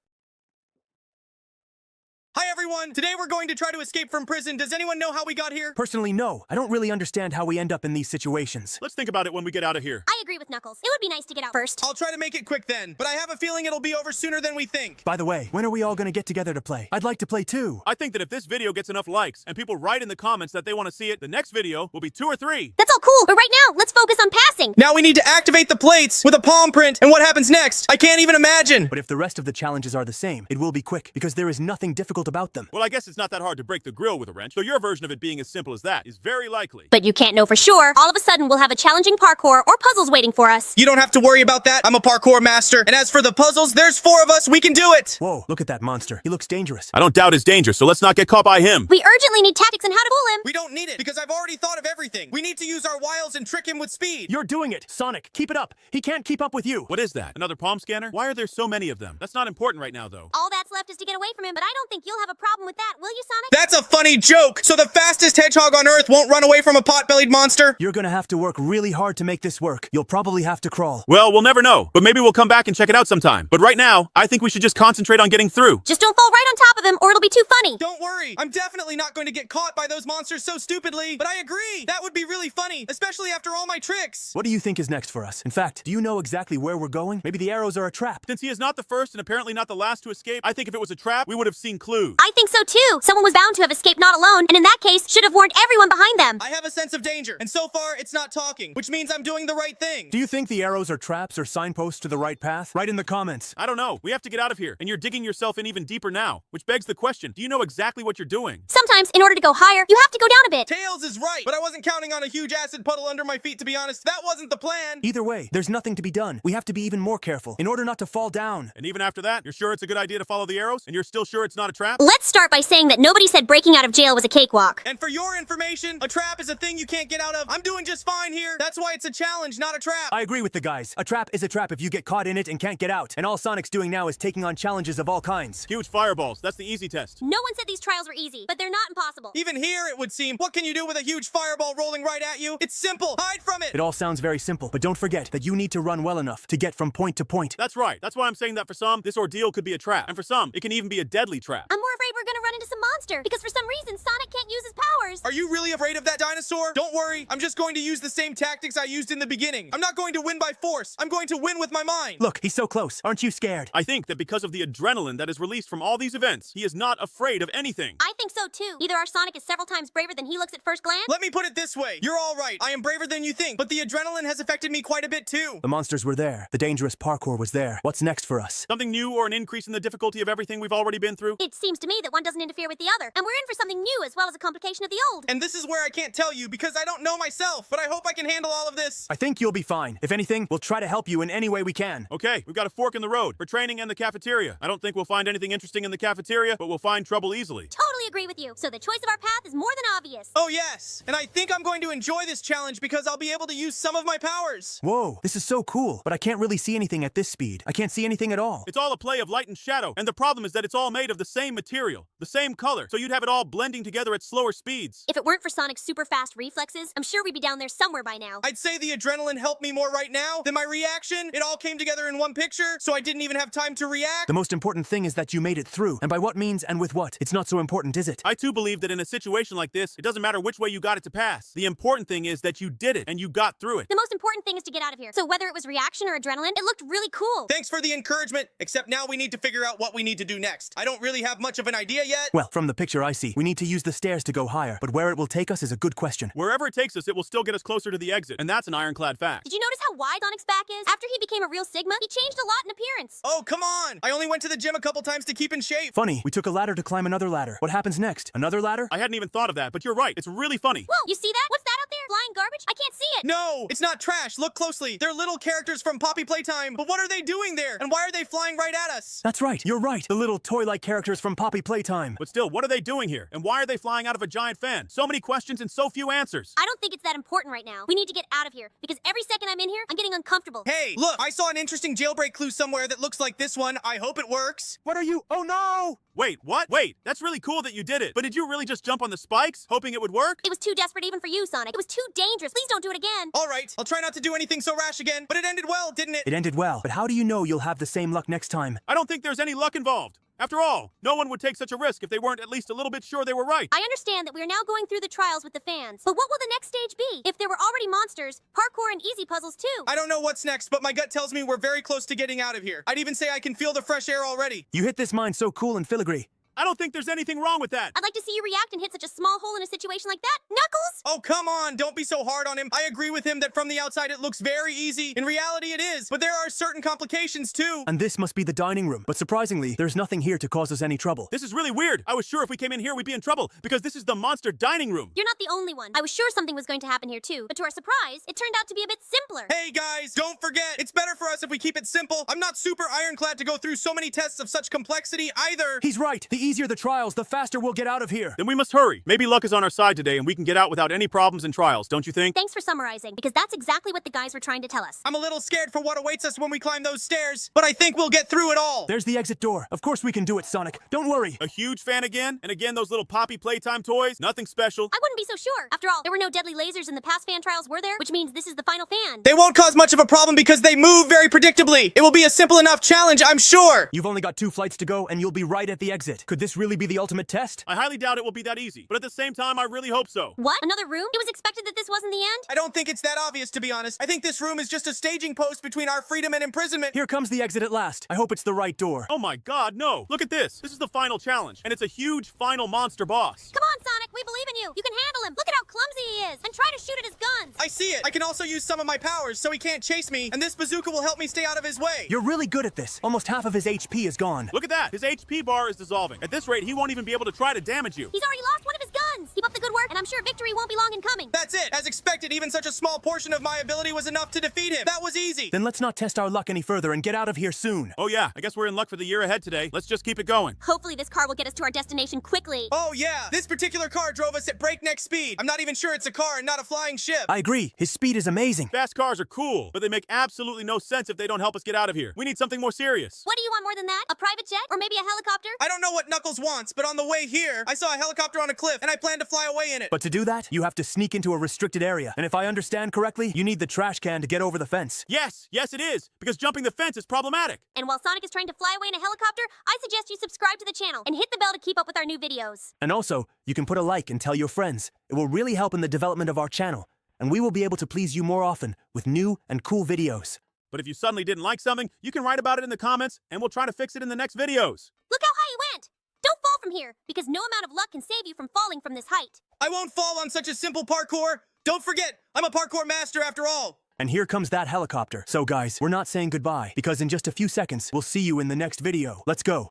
Hi everyone! Today we're going to try to escape from prison. Does anyone know how we got here? Personally, no. I don't really understand how we end up in these situations. Let's think about it when we get out of here. I agree with Knuckles. It would be nice to get out first. I'll try to make it quick then, but I have a feeling it'll be over sooner than we think. By the way, when are we all gonna get together to play? I'd like to play too. I think that if this video gets enough likes and people write in the comments that they want to see it, the next video will be 2 or 3. That's all cool, but right now, let's focus on passing. Now we need to activate the plates with a palm print, and what happens next? I can't even imagine. But if the rest of the challenges are the same, it will be quick, because there is nothing difficult about them. Well, I guess it's not that hard to break the grill with a wrench, so your version of it being as simple as that is very likely. But you can't know for sure. All of a sudden, we'll have a challenging parkour or puzzles waiting for us. You don't have to worry about that. I'm a parkour master. And as for the puzzles, there's 4 of us. We can do it. Whoa, look at that monster. He looks dangerous. I don't doubt his danger, so let's not get caught by him. We urgently need tactics on how to fool him. We don't need it because I've already thought of everything. We need to use our wiles and trick him with speed. You're doing it! Sonic, keep it up! He can't keep up with you! What is that? Another palm scanner? Why are there so many of them? That's not important right now, though. All that's left is to get away from him, but I don't think you'll have a problem with that, will you, Sonic? That's a funny joke. So the fastest hedgehog on Earth won't run away from a pot-bellied monster? You're gonna have to work really hard to make this work. You'll probably have to crawl. Well, we'll never know, but maybe we'll come back and check it out sometime. But right now, I think we should just concentrate on getting through. Just don't fall right on top of him, or it'll be too funny. Don't worry. I'm definitely not going to get caught by those monsters so stupidly. But I agree. That would be really funny, especially after all my tricks. What do you think is next for us? In fact, do you know exactly where we're going? Maybe the arrows are a trap. Since he is not the first and apparently not the last to escape, I think if it was a trap, we would have seen clues. I think so too. Someone was bound to have escaped not alone, and in that case, should have warned everyone behind them. I have a sense of danger, and so far it's not talking, which means I'm doing the right thing. Do you think the arrows are traps or signposts to the right path? Write in the comments. I don't know. We have to get out of here, and you're digging yourself in even deeper now, which begs the question, do you know exactly what you're doing? Sometimes, in order to go higher, you have to go down a bit. Tails is right, but I wasn't counting on a huge acid puddle under my feet, to be honest. That wasn't the plan. Either way, there's nothing to be done. We have to be even more careful in order not to fall down. And even after that, you're sure it's a good idea to follow the arrows? And you're still sure it's not a trap? Let's start by saying that nobody said breaking out of jail was a cakewalk. And for your information, a trap is a thing you can't get out of. I'm doing just fine here. That's why it's a challenge, not a trap. I agree with the guys. A trap is a trap if you get caught in it and can't get out. And all Sonic's doing now is taking on challenges of all kinds. Huge fireballs. That's the easy test. No one said these trials were easy, but they're not impossible. Even here, it would seem. What can you do with a huge fireball rolling right at you? It's simple. Hide from it. It all sounds very simple, but don't forget that you need to run well enough to get from point to point. That's right. That's why I'm saying that for some, this ordeal could be a trap. And for some, it can even be a deadly trap. I'm more afraid we're gonna run into some monster, because for some reason, Sonic can't use his powers. Are you really afraid of that dinosaur? Don't worry. I'm just going to use the same tactics I used in the beginning. I'm not going to win by force. I'm going to win with my mind. Look, he's so close. Aren't you scared? I think that because of the adrenaline that is released from all these events, he is not afraid of anything. I think so too. Either our Sonic is several times braver than he looks at first glance. Let me put it this way. You're all right. I am braver than you think, but the adrenaline has affected me quite a bit too. The monsters were there. The dangerous parkour was there. What's next for us? Something new or an increase in the difficulty of everything we've already been through? It seems to me that one doesn't interfere with the other, and we're in for something new as well as a complication of the old. And this is where I can't tell you because I don't know myself, but I hope I can handle all of this. I think you'll be fine. If anything, we'll try to help you in any way we can. Okay, we've got a fork in the road for training and the cafeteria. I don't think we'll find anything interesting in the cafeteria, but we'll find trouble easily. Totally agree with you. So the choice of our path is more than obvious. Oh yes, and I think I'm going to enjoy this challenge because I'll be able to use some of my powers. Whoa, this is so cool, but I can't really see anything at this speed. I can't see anything at all. It's all a play of light and shadow, and the problem is that it's all made of the same material, the same color, so you'd have it all blending together at slower speeds. If it weren't for Sonic's super fast reflexes, I'm sure we'd be down there somewhere by now. I'd say the adrenaline helped me more right now than my reaction. It all came together in one picture, so I didn't even have time to react. The most important thing is that you made it through. And by what means and with what? It's not so important, is it? I too believe that in a situation like this, it doesn't matter which way you got it to pass. The important thing is that you did it, and you got through it. The most important thing is to get out of here. So whether it was reaction or adrenaline, it looked really cool. Thanks for the encouragement, except now we need to figure out what we need to do next. I don't really have much of an idea yet. Well, from the picture I see, we need to use the stairs to go higher, but where it will take us is a good question. Wherever it takes us, it will still get us closer to the exit, and that's an ironclad fact. Did you notice how wide Sonic's back is? After he became a real Sigma, he changed a lot in appearance. Oh, come on! I only went to the gym a couple times to keep in shape. Funny, we took a ladder to climb another ladder. What happens next? Another ladder? I hadn't even thought of that, but you're right. It's really funny. Whoa, you see that? What's that out there? Flying garbage? I can't see it. No, it's not trash. Look closely. They're little characters from Poppy Playtime. But what are they doing there? And why are they flying right at us? That's right, you're right. The little toy-like characters from Poppy Playtime. But still, what are they doing here? And why are they flying out of a giant fan? So many questions and so few answers. I don't think it's that important right now. We need to get out of here, because every second I'm in here, I'm getting uncomfortable. Hey, look, I saw an interesting jailbreak clue somewhere that looks like this one. I hope it works. What are you? Oh no! Wait, what? Wait, that's really cool that you did it. But did you really just jump on the spikes, hoping it would work? It was too desperate even for you, Sonic. It was too dangerous. Please don't do it again. All right, I'll try not to do anything so rash again, but it ended well, didn't it? It ended well, but how do you know you'll have the same luck next time? I don't think there's any luck involved. After all, no one would take such a risk if they weren't at least a little bit sure they were right. I understand that we are now going through the trials with the fans, but what will the next stage be? If there were already monsters, parkour and easy puzzles too. I don't know what's next, but my gut tells me we're very close to getting out of here. I'd even say I can feel the fresh air already. You hit this mine so cool and filigree. I don't think there's anything wrong with that. I'd like to see you react and hit such a small hole in a situation like that. Knuckles! Oh, come on, don't be so hard on him. I agree with him that from the outside it looks very easy. In reality it is, but there are certain complications too. And this must be the dining room. But surprisingly, there's nothing here to cause us any trouble. This is really weird. I was sure if we came in here we'd be in trouble, because this is the monster dining room. You're not the only one. I was sure something was going to happen here too, but to our surprise, it turned out to be a bit simpler. Hey guys, don't forget, it's better for us if we keep it simple. I'm not super ironclad to go through so many tests of such complexity either. He's right. The easier the trials, the faster we'll get out of here. Then we must hurry. Maybe luck is on our side today and we can get out without any problems and trials, don't you think? Thanks for summarizing, because that's exactly what the guys were trying to tell us. I'm a little scared for what awaits us when we climb those stairs, but I think we'll get through it all. There's the exit door. Of course we can do it, Sonic. Don't worry. A huge fan again? And again, those little Poppy Playtime toys? Nothing special. I wouldn't be so sure. After all, there were no deadly lasers in the past fan trials, were there? Which means this is the final fan. They won't cause much of a problem because they move very predictably. It will be a simple enough challenge, I'm sure. You've only got 2 flights to go and you'll be right at the exit. Could this really be the ultimate test? I highly doubt it will be that easy, but at the same time, I really hope so. What? Another room? It was expected that this wasn't the end? I don't think it's that obvious, to be honest. I think this room is just a staging post between our freedom and imprisonment. Here comes the exit at last. I hope it's the right door. Oh my god, no. Look at this. This is the final challenge, and it's a huge final monster boss. Come on, Sonic, we believe in you. You can handle him. Look at how clumsy he is. And try to shoot at his guns. I see it. I can also use some of my powers so he can't chase me, and this bazooka will help me stay out of his way. You're really good at this. Almost half of his HP is gone. Look at that. His HP bar is dissolving. At this rate, he won't even be able to try to damage you. He's already lost one of his guns. Keep up the good work, and I'm sure victory won't be long in coming. That's it. As expected, even such a small portion of my ability was enough to defeat him. That was easy. Then let's not test our luck any further and get out of here soon. Oh yeah, I guess we're in luck for the year ahead today. Let's just keep it going. Hopefully this car will get us to our destination quickly. Oh yeah, this particular car drove us at breakneck speed. I'm not even sure it's a car and not a flying ship. I agree. His speed is amazing. Fast cars are cool, but they make absolutely no sense if they don't help us get out of here. We need something more serious. What do you want more than that? A private jet? Or maybe a helicopter? I don't know what Knuckles wants, but on the way here, I saw a helicopter on a cliff, and I plan to fly away in it. But to do that, you have to sneak into a restricted area. And if I understand correctly, you need the trash can to get over the fence. Yes, it is, because jumping the fence is problematic. And while Sonic is trying to fly away in a helicopter, I suggest you subscribe to the channel and hit the bell to keep up with our new videos. And also, you can put a like and tell your friends. It will really help in the development of our channel. And we will be able to please you more often with new and cool videos. But if you suddenly didn't like something, you can write about it in the comments, and we'll try to fix it in the next videos. Look how high he went! Don't fall from here, because no amount of luck can save you from falling from this height. I won't fall on such a simple parkour. Don't forget, I'm a parkour master after all. And here comes that helicopter. So guys, we're not saying goodbye, because in just a few seconds, we'll see you in the next video. Let's go.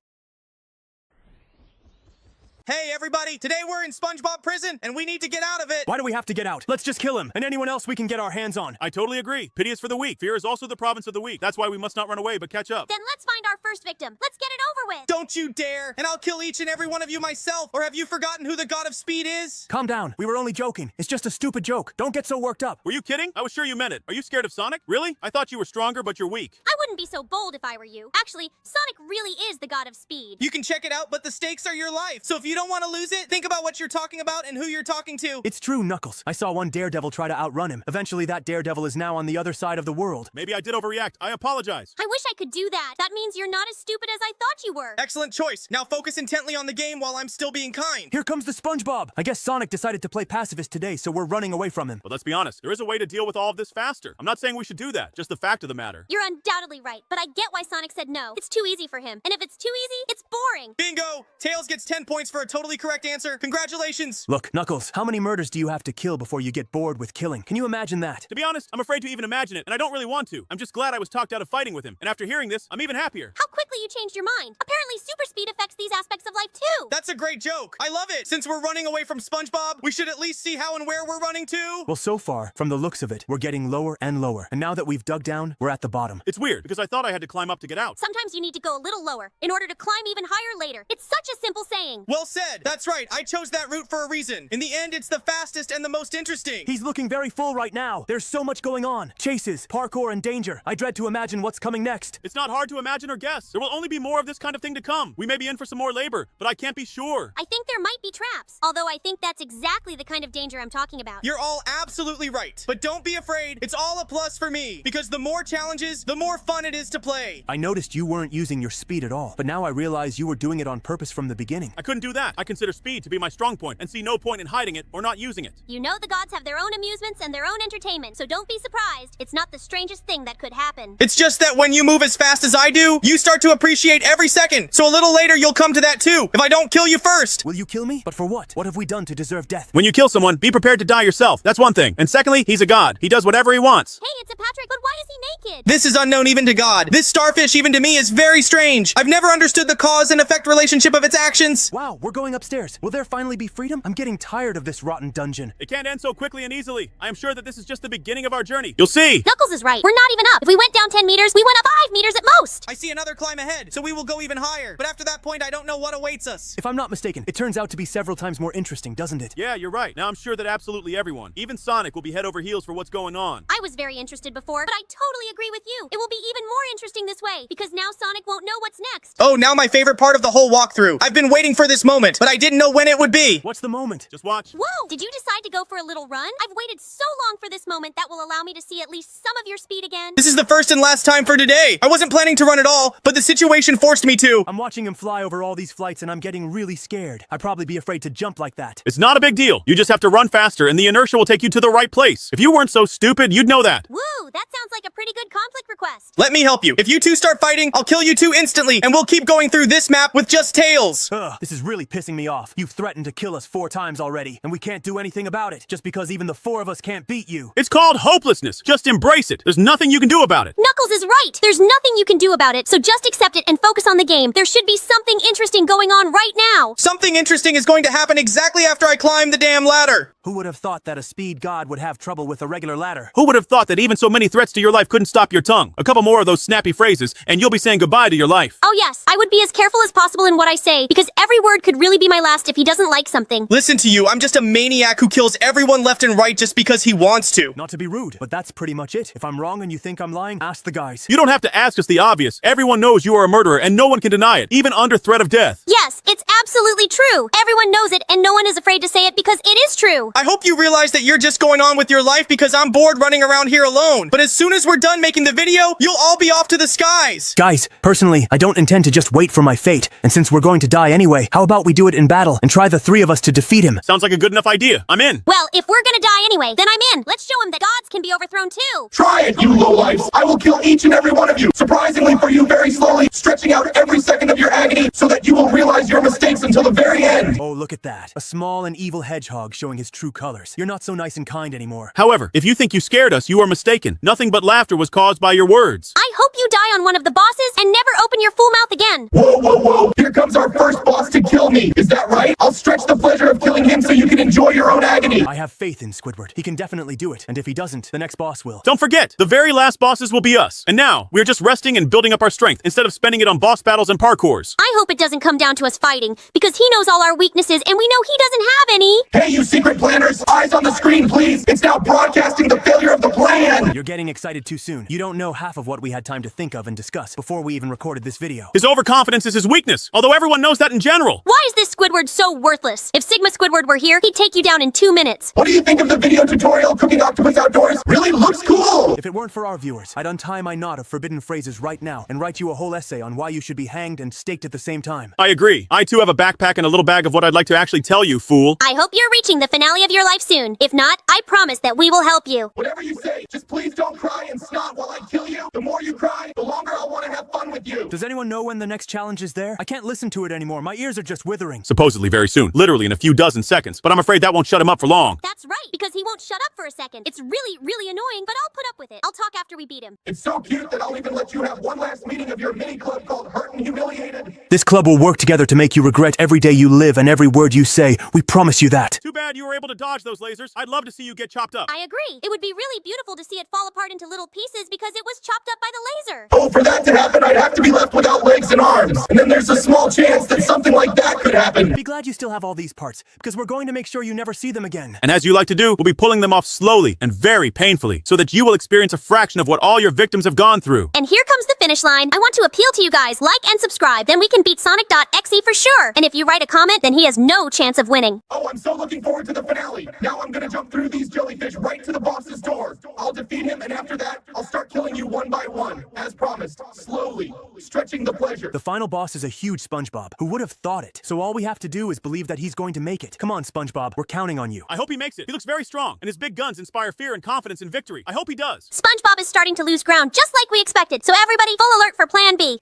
Hey everybody, today we're in Spongebob prison, and we need to get out of it. Why do we have to get out? Let's just kill him, and anyone else we can get our hands on. I totally agree. Pity is for the weak. Fear is also the province of the weak. That's why we must not run away, but catch up. Then let's find our first victim. Let's get it over with. Don't you dare, and I'll kill each and every one of you myself. Or have you forgotten who the god of speed is? Calm down. We were only joking. It's just a stupid joke. Don't get so worked up. Were you kidding? I was sure you meant it. Are you scared of Sonic? Really? I thought you were stronger, but you're weak. I wouldn't be so bold if I were you. Actually, Sonic really is the god of speed. You can check it out, but the stakes are your life. So if you don't want to lose it, think about what you're talking about and who you're talking to. It's true, Knuckles. I saw one daredevil try to outrun him. Eventually, that daredevil is now on the other side of the world. Maybe I did overreact. I apologize. I wish I could do that. That means you're not as stupid as I thought you were. Excellent choice. Now focus intently on the game while I'm still being kind. Here comes the Spongebob. I guess Sonic decided to play pacifist today, so we're running away from him. But let's be honest. There is a way to deal with all of this faster. I'm not saying we should do that. Just the fact of the matter. You're undoubtedly right, but I get why Sonic said no. It's too easy for him. And if it's too easy, it's boring. Bingo! Tails gets 10 points for a totally correct answer. Congratulations. Look, Knuckles, how many murders do you have to kill before you get bored with killing? Can you imagine that? To be honest, I'm afraid to even imagine it, and I don't really want to. I'm just glad I was talked out of fighting with him. And after hearing this, I'm even happier. How quickly you changed your mind. Apparently super speed affects these aspects of life too. That's a great joke. I love it. Since we're running away from SpongeBob, we should at least see how and where we're running to. Well, so far, from the looks of it, we're getting lower and lower. And now that we've dug down, we're at the bottom. It's weird, because I thought I had to climb up to get out. Sometimes you need to go a little lower in order to climb even higher later. It's such a simple saying. Well said. That's right, I chose that route for a reason. In the end, it's the fastest and the most interesting. He's looking very full right now. There's so much going on. Chases, parkour, and danger. I dread to imagine what's coming next. It's not hard to imagine or guess. There will only be more of this kind of thing to come. We may be in for some more labor, but I can't be sure. I think there might be traps, although I think that's exactly the kind of danger I'm talking about. You're all absolutely right. But don't be afraid, it's all a plus for me. Because the more challenges, the more fun it is to play. I noticed you weren't using your speed at all, but now I realize you were doing it on purpose from the beginning. I couldn't do that. I consider speed to be my strong point and see no point in hiding it or not using it. You know the gods have their own amusements and their own entertainment, so don't be surprised. It's not the strangest thing that could happen. It's just that when you move as fast as I do, you start to appreciate every second. So a little later, you'll come to that too, if I don't kill you first. Will you kill me? But for what? What have we done to deserve death? When you kill someone, be prepared to die yourself. That's one thing. And secondly, he's a god. He does whatever he wants. Hey, it's a Patrick, but why is he naked? This is unknown even to God. This starfish, even to me, is very strange. I've never understood the cause and effect relationship of its actions. Wow, we're going upstairs. Will there finally be freedom? I'm getting tired of this rotten dungeon. It can't end so quickly and easily. I am sure that this is just the beginning of our journey. You'll see. Knuckles is right. We're not even up. If we went down 10 meters, we went up 5 meters at most. I see another climb ahead, so we will go even higher. But after that point, I don't know what awaits us. If I'm not mistaken, it turns out to be several times more interesting, doesn't it? Yeah, you're right. Now I'm sure that absolutely everyone, even Sonic, will be head over heels for what's going on. I was very interested before, but I totally agree with you. It will be even more interesting this way, because now Sonic won't know what's next. Oh, now my favorite part of the whole walkthrough. I've been waiting for this moment, but I didn't know when it would be. What's the moment? Just watch. Whoa! Did you decide to go for a little run? I've waited so long for this moment that will allow me to see at least some of your speed again. This is the first and last time for today. I wasn't planning to run at all, but the situation forced me to. I'm watching him fly over all these flights and I'm getting really scared. I'd probably be afraid to jump like that. It's not a big deal. You just have to run faster and the inertia will take you to the right place. If you weren't so stupid, you'd know that. Woo! That sounds like a pretty good conflict request. Let me help you. If you two start fighting, I'll kill you two instantly, and we'll keep going through this map with just Tails. Ugh, this is really pissing me off. You've threatened to kill us 4 times already, and we can't do anything about it, just because even the 4 of us can't beat you. It's called hopelessness. Just embrace it. There's nothing you can do about it. Knuckles is right. There's nothing you can do about it, so just accept it and focus on the game. There should be something interesting going on right now. Something interesting is going to happen exactly after I climb the damn ladder. Who would have thought that a speed god would have trouble with a regular ladder? Who would have thought that even so many threats to your life couldn't stop your tongue? A couple more of those snappy phrases, and you'll be saying goodbye to your life. Oh yes, I would be as careful as possible in what I say, because every word could really be my last if he doesn't like something. Listen to you, I'm just a maniac who kills everyone left and right just because he wants to. Not to be rude, but that's pretty much it. If I'm wrong and you think I'm lying, ask the guys. You don't have to ask us the obvious. Everyone knows you are a murderer, and no one can deny it, even under threat of death. Yes, it's absolutely true. Everyone knows it, and no one is afraid to say it because it is true. I hope you realize that you're just going on with your life because I'm bored running around here alone. But as soon as we're done making the video, you'll all be off to the skies. Guys, personally, I don't intend to just wait for my fate. And since we're going to die anyway, how about we do it in battle and try the 3 of us to defeat him? Sounds like a good enough idea. I'm in. Well, if we're gonna die anyway, then I'm in. Let's show him that gods can be overthrown too. Try it, you lowlifes! I will kill each and every one of you, surprisingly for you very slowly, stretching out every second of your agony so that you will realize your mistakes until the very end. Oh, look at that. A small and evil hedgehog showing his true colors. You're not so nice and kind anymore. However, if you think you scared us, you are mistaken. Nothing but laughter was caused by your words. I hope you die on one of the bosses and never open your full mouth again. Whoa, whoa, whoa! Here comes our first boss to kill me. Is that right? I'll stretch the pleasure of killing him so you can enjoy your own agony. I have faith in Squidward. He can definitely do it. And if he doesn't, the next boss will. Don't forget, the very last bosses will be us. And now, we're just resting and building up our strength instead of spending it on boss battles and parkours. I hope it doesn't come down to us fighting, because he knows all our weaknesses and we know he doesn't have any. Hey, you secret planners! Eyes on the screen, please! It's now broadcasting the failure of the plan! You're getting excited too soon. You don't know half of what we had time to think of and discuss before we even recorded this video. His overconfidence is his weakness, although everyone knows that in general. Why is this Squidward so worthless? If Sigma Squidward were here, he'd take you down in 2 minutes. What do you think of the video tutorial Cooking Octopus Outdoors? Really looks cool! If it weren't for our viewers, I'd untie my knot of forbidden phrases right now and write you a whole essay on why you should be hanged and staked at the same time. I agree. I too have a backpack and a little bag of what I'd like to actually tell you, fool. I hope you're reaching the finale of your life soon. If not, I promise that we will help you. Whatever you say, just please don't cry and snot while I kill you. The more you cry, the longer I'll want to have fun with you. Does anyone know when the next challenge is there? I can't listen to it anymore. My ears are just withering. Supposedly very soon, literally in a few dozen seconds, but I'm afraid that won't shut him up for long. That's right, because he won't won't shut up for a second. It's really, really annoying, but I'll put up with it. I'll talk after we beat him. It's so cute that I'll even let you have one last meeting of your mini club called Hurt and Humiliated. This club will work together to make you regret every day you live and every word you say. We promise you that. Too bad you were able to dodge those lasers. I'd love to see you get chopped up. I agree. It would be really beautiful to see it fall apart into little pieces because it was chopped up by the laser. Oh, for that to happen, I'd have to be left without legs and arms. And then there's a small chance that something like that could happen. Be glad you still have all these parts, because we're going to make sure you never see them again. And as you like to do, we'll be pulling them off slowly and very painfully so that you will experience a fraction of what all your victims have gone through. And here comes the finish line. I want to appeal to you guys. Like and subscribe. Then we can beat Sonic.exe for sure. And if you write a comment, then he has no chance of winning. Oh, I'm so looking forward to the finale. Now I'm gonna jump through these jellyfish right to the boss's door. I'll defeat him, and after that, I'll start killing you one by one. As promised, slowly, stretching the pleasure. The final boss is a huge Spongebob. Who would have thought it? So all we have to do is believe that he's going to make it. Come on, Spongebob. We're counting on you. I hope he makes it. He looks very strong, and his big guns inspire fear and confidence in victory. I hope he does. SpongeBob is starting to lose ground, just like we expected. So everybody, full alert for Plan B.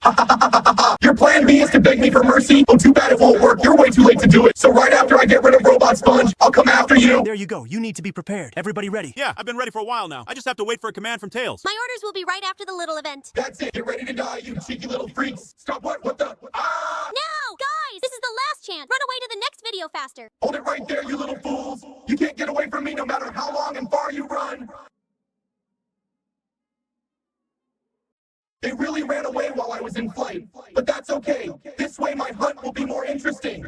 Your plan B is to beg me for mercy? Oh, too bad it won't work. You're way too late to do it. So right after I get rid of Robot Sponge, I'll come after you. There you go. You need to be prepared. Everybody ready? Yeah, I've been ready for a while now. I just have to wait for a command from Tails. My orders will be right after the little event. That's it. Get ready to die, you cheeky little freaks. Stop what? What the? Ah! No! Guys, this is the last chance. Run away to the next video faster. Hold it right there, you little fools. You can't get away from me no matter how long and far you run. They really ran away while I was in flight, but that's okay. This way my hunt will be more interesting.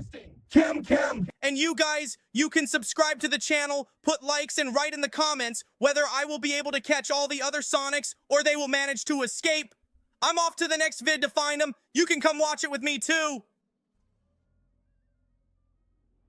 Kim. And you guys, you can subscribe to the channel, put likes, and write in the comments whether I will be able to catch all the other Sonics or they will manage to escape. I'm off to the next vid to find them. You can come watch it with me too.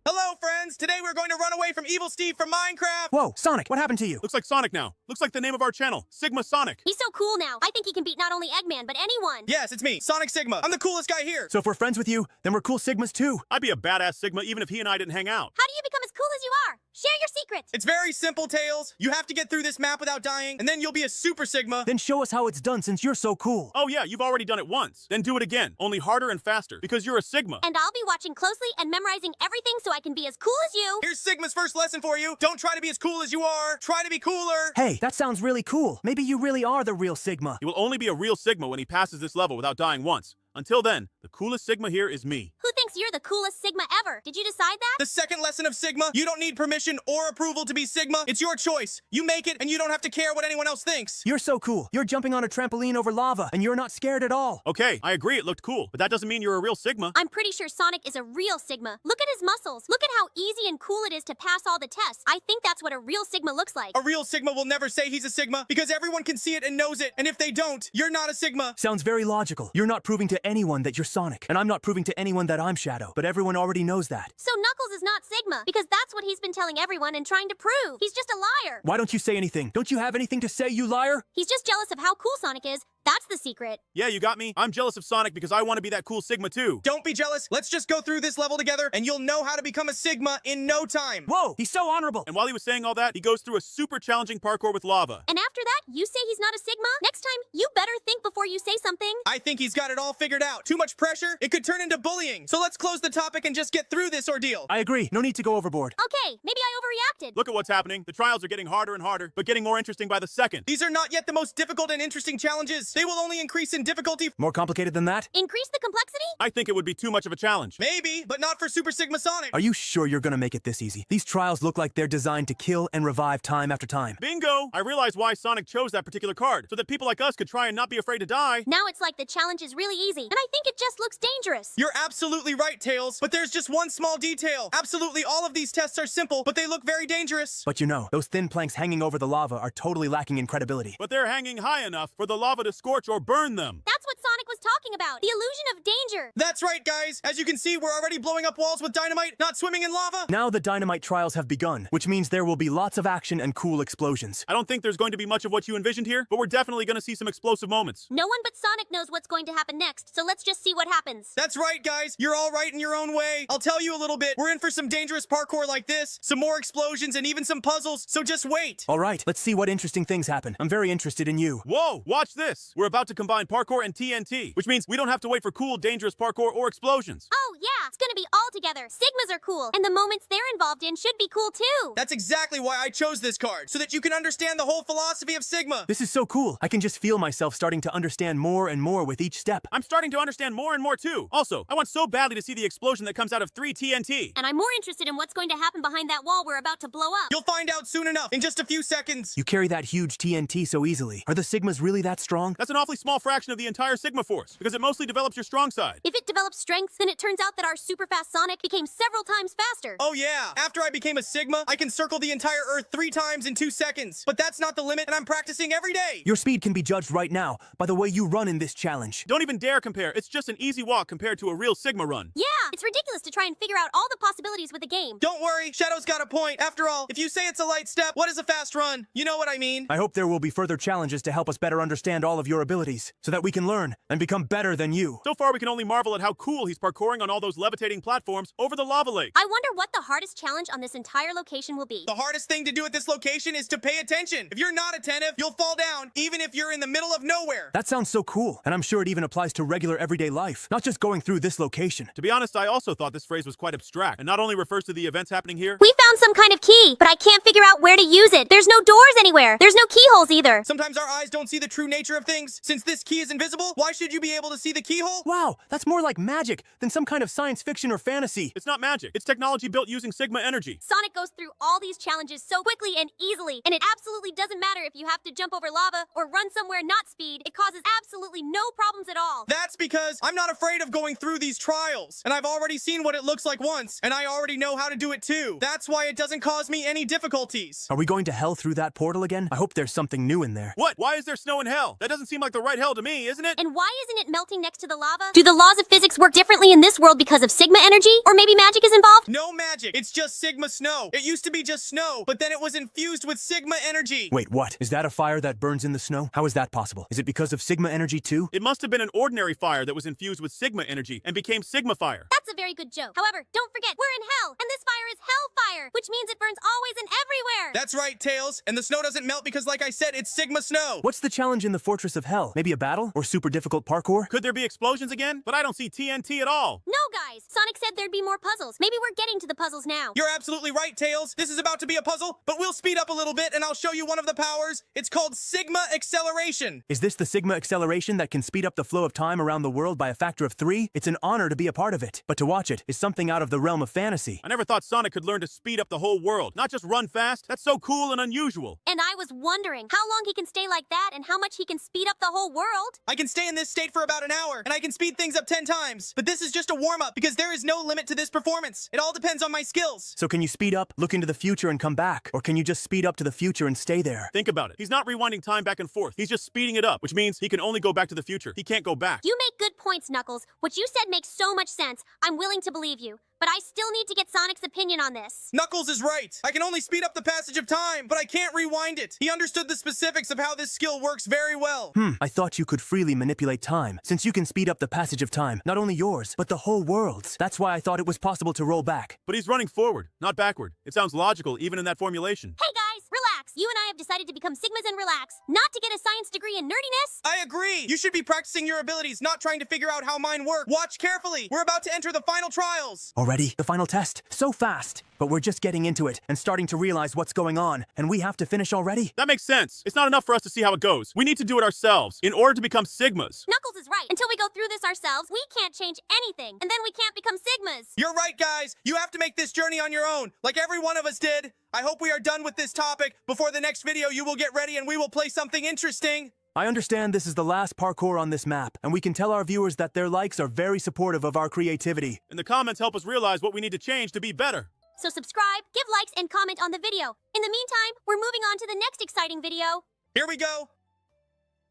Hello, friends. Today we're going to run away from Evil Steve from Minecraft. Whoa, Sonic, what happened to you? Looks like Sonic now. Looks like the name of our channel, Sigma Sonic. He's so cool now. I think he can beat not only Eggman, but anyone. Yes, it's me, Sonic Sigma. I'm the coolest guy here. So if we're friends with you, then we're cool Sigmas too. I'd be a badass Sigma even if he and I didn't hang out. How do you become as cool as you are? Share your secret. It's very simple, Tails. You have to get through this map without dying, and then you'll be a Super Sigma. Then show us how it's done since you're so cool. Oh yeah, you've already done it once. Then do it again, only harder and faster, because you're a Sigma. And I'll be watching closely and memorizing everything so I can be as cool as you. Here's Sigma's first lesson for you. Don't try to be as cool as you are. Try to be cooler. Hey, that sounds really cool. Maybe you really are the real Sigma. He will only be a real Sigma when he passes this level without dying once. Until then, the coolest Sigma here is me. Who thinks you're the coolest Sigma ever? Did you decide that? The second lesson of Sigma, you don't need permission or approval to be Sigma. It's your choice. You make it, and you don't have to care what anyone else thinks. You're so cool. You're jumping on a trampoline over lava, and you're not scared at all. Okay, I agree it looked cool, but that doesn't mean you're a real Sigma. I'm pretty sure Sonic is a real Sigma. Look at his muscles. Look at how easy and cool it is to pass all the tests. I think that's what a real Sigma looks like. A real Sigma will never say he's a Sigma because everyone can see it and knows it. And if they don't, you're not a Sigma. Sounds very logical. You're not proving to anyone that you're Sonic, and I'm not proving to anyone that I'm Shadow, but everyone already knows that. So Knuckles is not Sigma, because that's what he's been telling everyone and trying to prove. He's just a liar. Why don't you say anything? Don't you have anything to say, you liar? He's just jealous of how cool Sonic is. That's the secret. Yeah, you got me. I'm jealous of Sonic because I want to be that cool Sigma too. Don't be jealous. Let's just go through this level together, and you'll know how to become a Sigma in no time. Whoa, he's so honorable. And while he was saying all that, he goes through a super challenging parkour with lava. And after that, you say he's not a Sigma? Next time, you better think before you say something. I think he's got it all figured out. Too much pressure? It could turn into bullying. So let's close the topic and just get through this ordeal. I agree. No need to go overboard. Okay, maybe I overreacted. Look at what's happening. The trials are getting harder and harder, but getting more interesting by the second. These are not yet the most difficult and interesting challenges. They will only increase in difficulty. More complicated than that? Increase the complexity? I think it would be too much of a challenge. Maybe, but not for Super Sigma Sonic. Are you sure you're gonna make it this easy? These trials look like they're designed to kill and revive time after time. Bingo! I realize why Sonic chose that particular card, so that people like us could try and not be afraid to die. Now it's like the challenge is really easy, and I think it just looks dangerous. You're absolutely right, Tails, but there's just one small detail. Absolutely all of these tests are simple, but they look very dangerous. But you know, those thin planks hanging over the lava are totally lacking in credibility. But they're hanging high enough for the lava to scorch or burn them. That's what Sonic was talking about. The illusion of danger. That's right, guys. As you can see, we're already blowing up walls with dynamite, not swimming in lava. Now the dynamite trials have begun, which means there will be lots of action and cool explosions. I don't think there's going to be much of what you envisioned here, but we're definitely going to see some explosive moments. No one but Sonic knows what's going to happen next, so let's just see what happens. That's right, guys. You're all right in your own way. I'll tell you a little bit. We're in for some dangerous parkour like this, some more explosions, and even some puzzles, so just wait. All right, let's see what interesting things happen. I'm very interested in you. Whoa, watch this. We're about to combine parkour and TNT. TNT, which means we don't have to wait for cool, dangerous parkour or explosions. Oh, yeah, it's gonna be all together. Sigmas are cool, and the moments they're involved in should be cool too. That's exactly why I chose this card, so that you can understand the whole philosophy of Sigma. This is so cool. I can just feel myself starting to understand more and more with each step. I'm starting to understand more and more too. Also, I want so badly to see the explosion that comes out of 3 TNT. And I'm more interested in what's going to happen behind that wall we're about to blow up. You'll find out soon enough, in just a few seconds. You carry that huge TNT so easily. Are the Sigmas really that strong? That's an awfully small fraction of the entire Sigma force, because it mostly develops your strong side. If it develops strength, then it turns out that our super fast Sonic became several times faster. Oh yeah, after I became a Sigma, I can circle the entire Earth 3 times in 2 seconds. But that's not the limit, and I'm practicing every day. Your speed can be judged right now by the way you run in this challenge. Don't even dare compare. It's just an easy walk compared to a real Sigma run. Yeah, it's ridiculous to try and figure out all the possibilities with a game. Don't worry, Shadow's got a point. After all, if you say it's a light step, what is a fast run? You know what I mean. I hope there will be further challenges to help us better understand all of your abilities, so that we can learn and become better than you. So far, we can only marvel at how cool he's parkouring on all those levitating platforms over the lava lake. I wonder what the hardest challenge on this entire location will be. The hardest thing to do at this location is to pay attention. If you're not attentive, you'll fall down, even if you're in the middle of nowhere. That sounds so cool, and I'm sure it even applies to regular everyday life, not just going through this location. To be honest, I also thought this phrase was quite abstract, and not only refers to the events happening here. We found some kind of key, but I can't figure out where to use it. There's no doors anywhere. There's no keyholes either. Sometimes our eyes don't see the true nature of things. Since this key is invisible, why should you be able to see the keyhole? Wow, that's more like magic than some kind of science fiction or fantasy. It's not magic. It's technology built using Sigma energy. Sonic goes through all these challenges so quickly and easily, and it absolutely doesn't matter if you have to jump over lava or run somewhere not speed. It causes absolutely no problems at all. That's because I'm not afraid of going through these trials. And I've already seen what it looks like once, and I already know how to do it too. That's why it doesn't cause me any difficulties. Are we going to hell through that portal again? I hope there's something new in there. What? Why is there snow in hell? That doesn't seem like the right hell to me, isn't it? And why isn't it melting next to the lava? Do the laws of physics work differently in this world because of Sigma energy? Or maybe magic is involved? No magic. It's just Sigma snow. It used to be just snow, but then it was infused with Sigma energy. Wait, what? Is that a fire that burns in the snow? How is that possible? Is it because of Sigma energy too? It must have been an ordinary fire that was infused with Sigma energy and became Sigma fire. That's a very good joke. However, don't forget, we're in hell, and this fire is hellfire, which means it burns always and everywhere. That's right, Tails. And the snow doesn't melt because, like I said, it's Sigma snow. What's the challenge in the Fortress of Hell? Maybe a battle? Or super difficult parkour? Could there be explosions again? But I don't see TNT at all. No, guys. Sonic said there'd be more puzzles. Maybe we're getting to the puzzles now. You're absolutely right, Tails. This is about to be a puzzle, but we'll speed up a little bit and I'll show you one of the powers. It's called Sigma Acceleration. Is this the Sigma acceleration that can speed up the flow of time around the world by a factor of 3? It's an honor to be a part of it, but to watch it is something out of the realm of fantasy. I never thought Sonic could learn to speed up the whole world, not just run fast. That's so cool and unusual. And I was wondering how long he can stay like that and how much he can speed up the whole world. I can stay in this state for about an hour, and I can speed things up 10 times. But this is just a warm-up, because there is no limit to this performance. It all depends on my skills. So can you speed up, look into the future and come back? Or can you just speed up to the future and stay there? Think about it. He's not rewinding time back and forth. He's just speeding it up, which means he can only go back to the future. He can't go back. You make good points, Knuckles. What you said makes so much sense. I'm willing to believe you. But I still need to get Sonic's opinion on this. Knuckles is right. I can only speed up the passage of time, but I can't rewind it. He understood the specifics of how this skill works very well. I thought you could freely manipulate time, since you can speed up the passage of time, not only yours, but the whole world's. That's why I thought it was possible to roll back. But he's running forward, not backward. It sounds logical even in that formulation. Hey guys, relax. You and I have decided to become Sigmas and relax, not to get a science degree in nerdiness. I agree. You should be practicing your abilities, not trying to figure out how mine work. Watch carefully. We're about to enter the final trials. Already? The final test? So fast. But we're just getting into it and starting to realize what's going on, and we have to finish already? That makes sense. It's not enough for us to see how it goes. We need to do it ourselves in order to become Sigmas. Knuckles is right. Until we go through this ourselves, we can't change anything, and then we can't become Sigmas. You're right, guys. You have to make this journey on your own, like every one of us did. I hope we are done with this topic. Before the next video, you will get ready and we will play something interesting. I understand this is the last parkour on this map, and we can tell our viewers that their likes are very supportive of our creativity. And the comments help us realize what we need to change to be better. So subscribe, give likes, and comment on the video. In the meantime, we're moving on to the next exciting video. Here we go.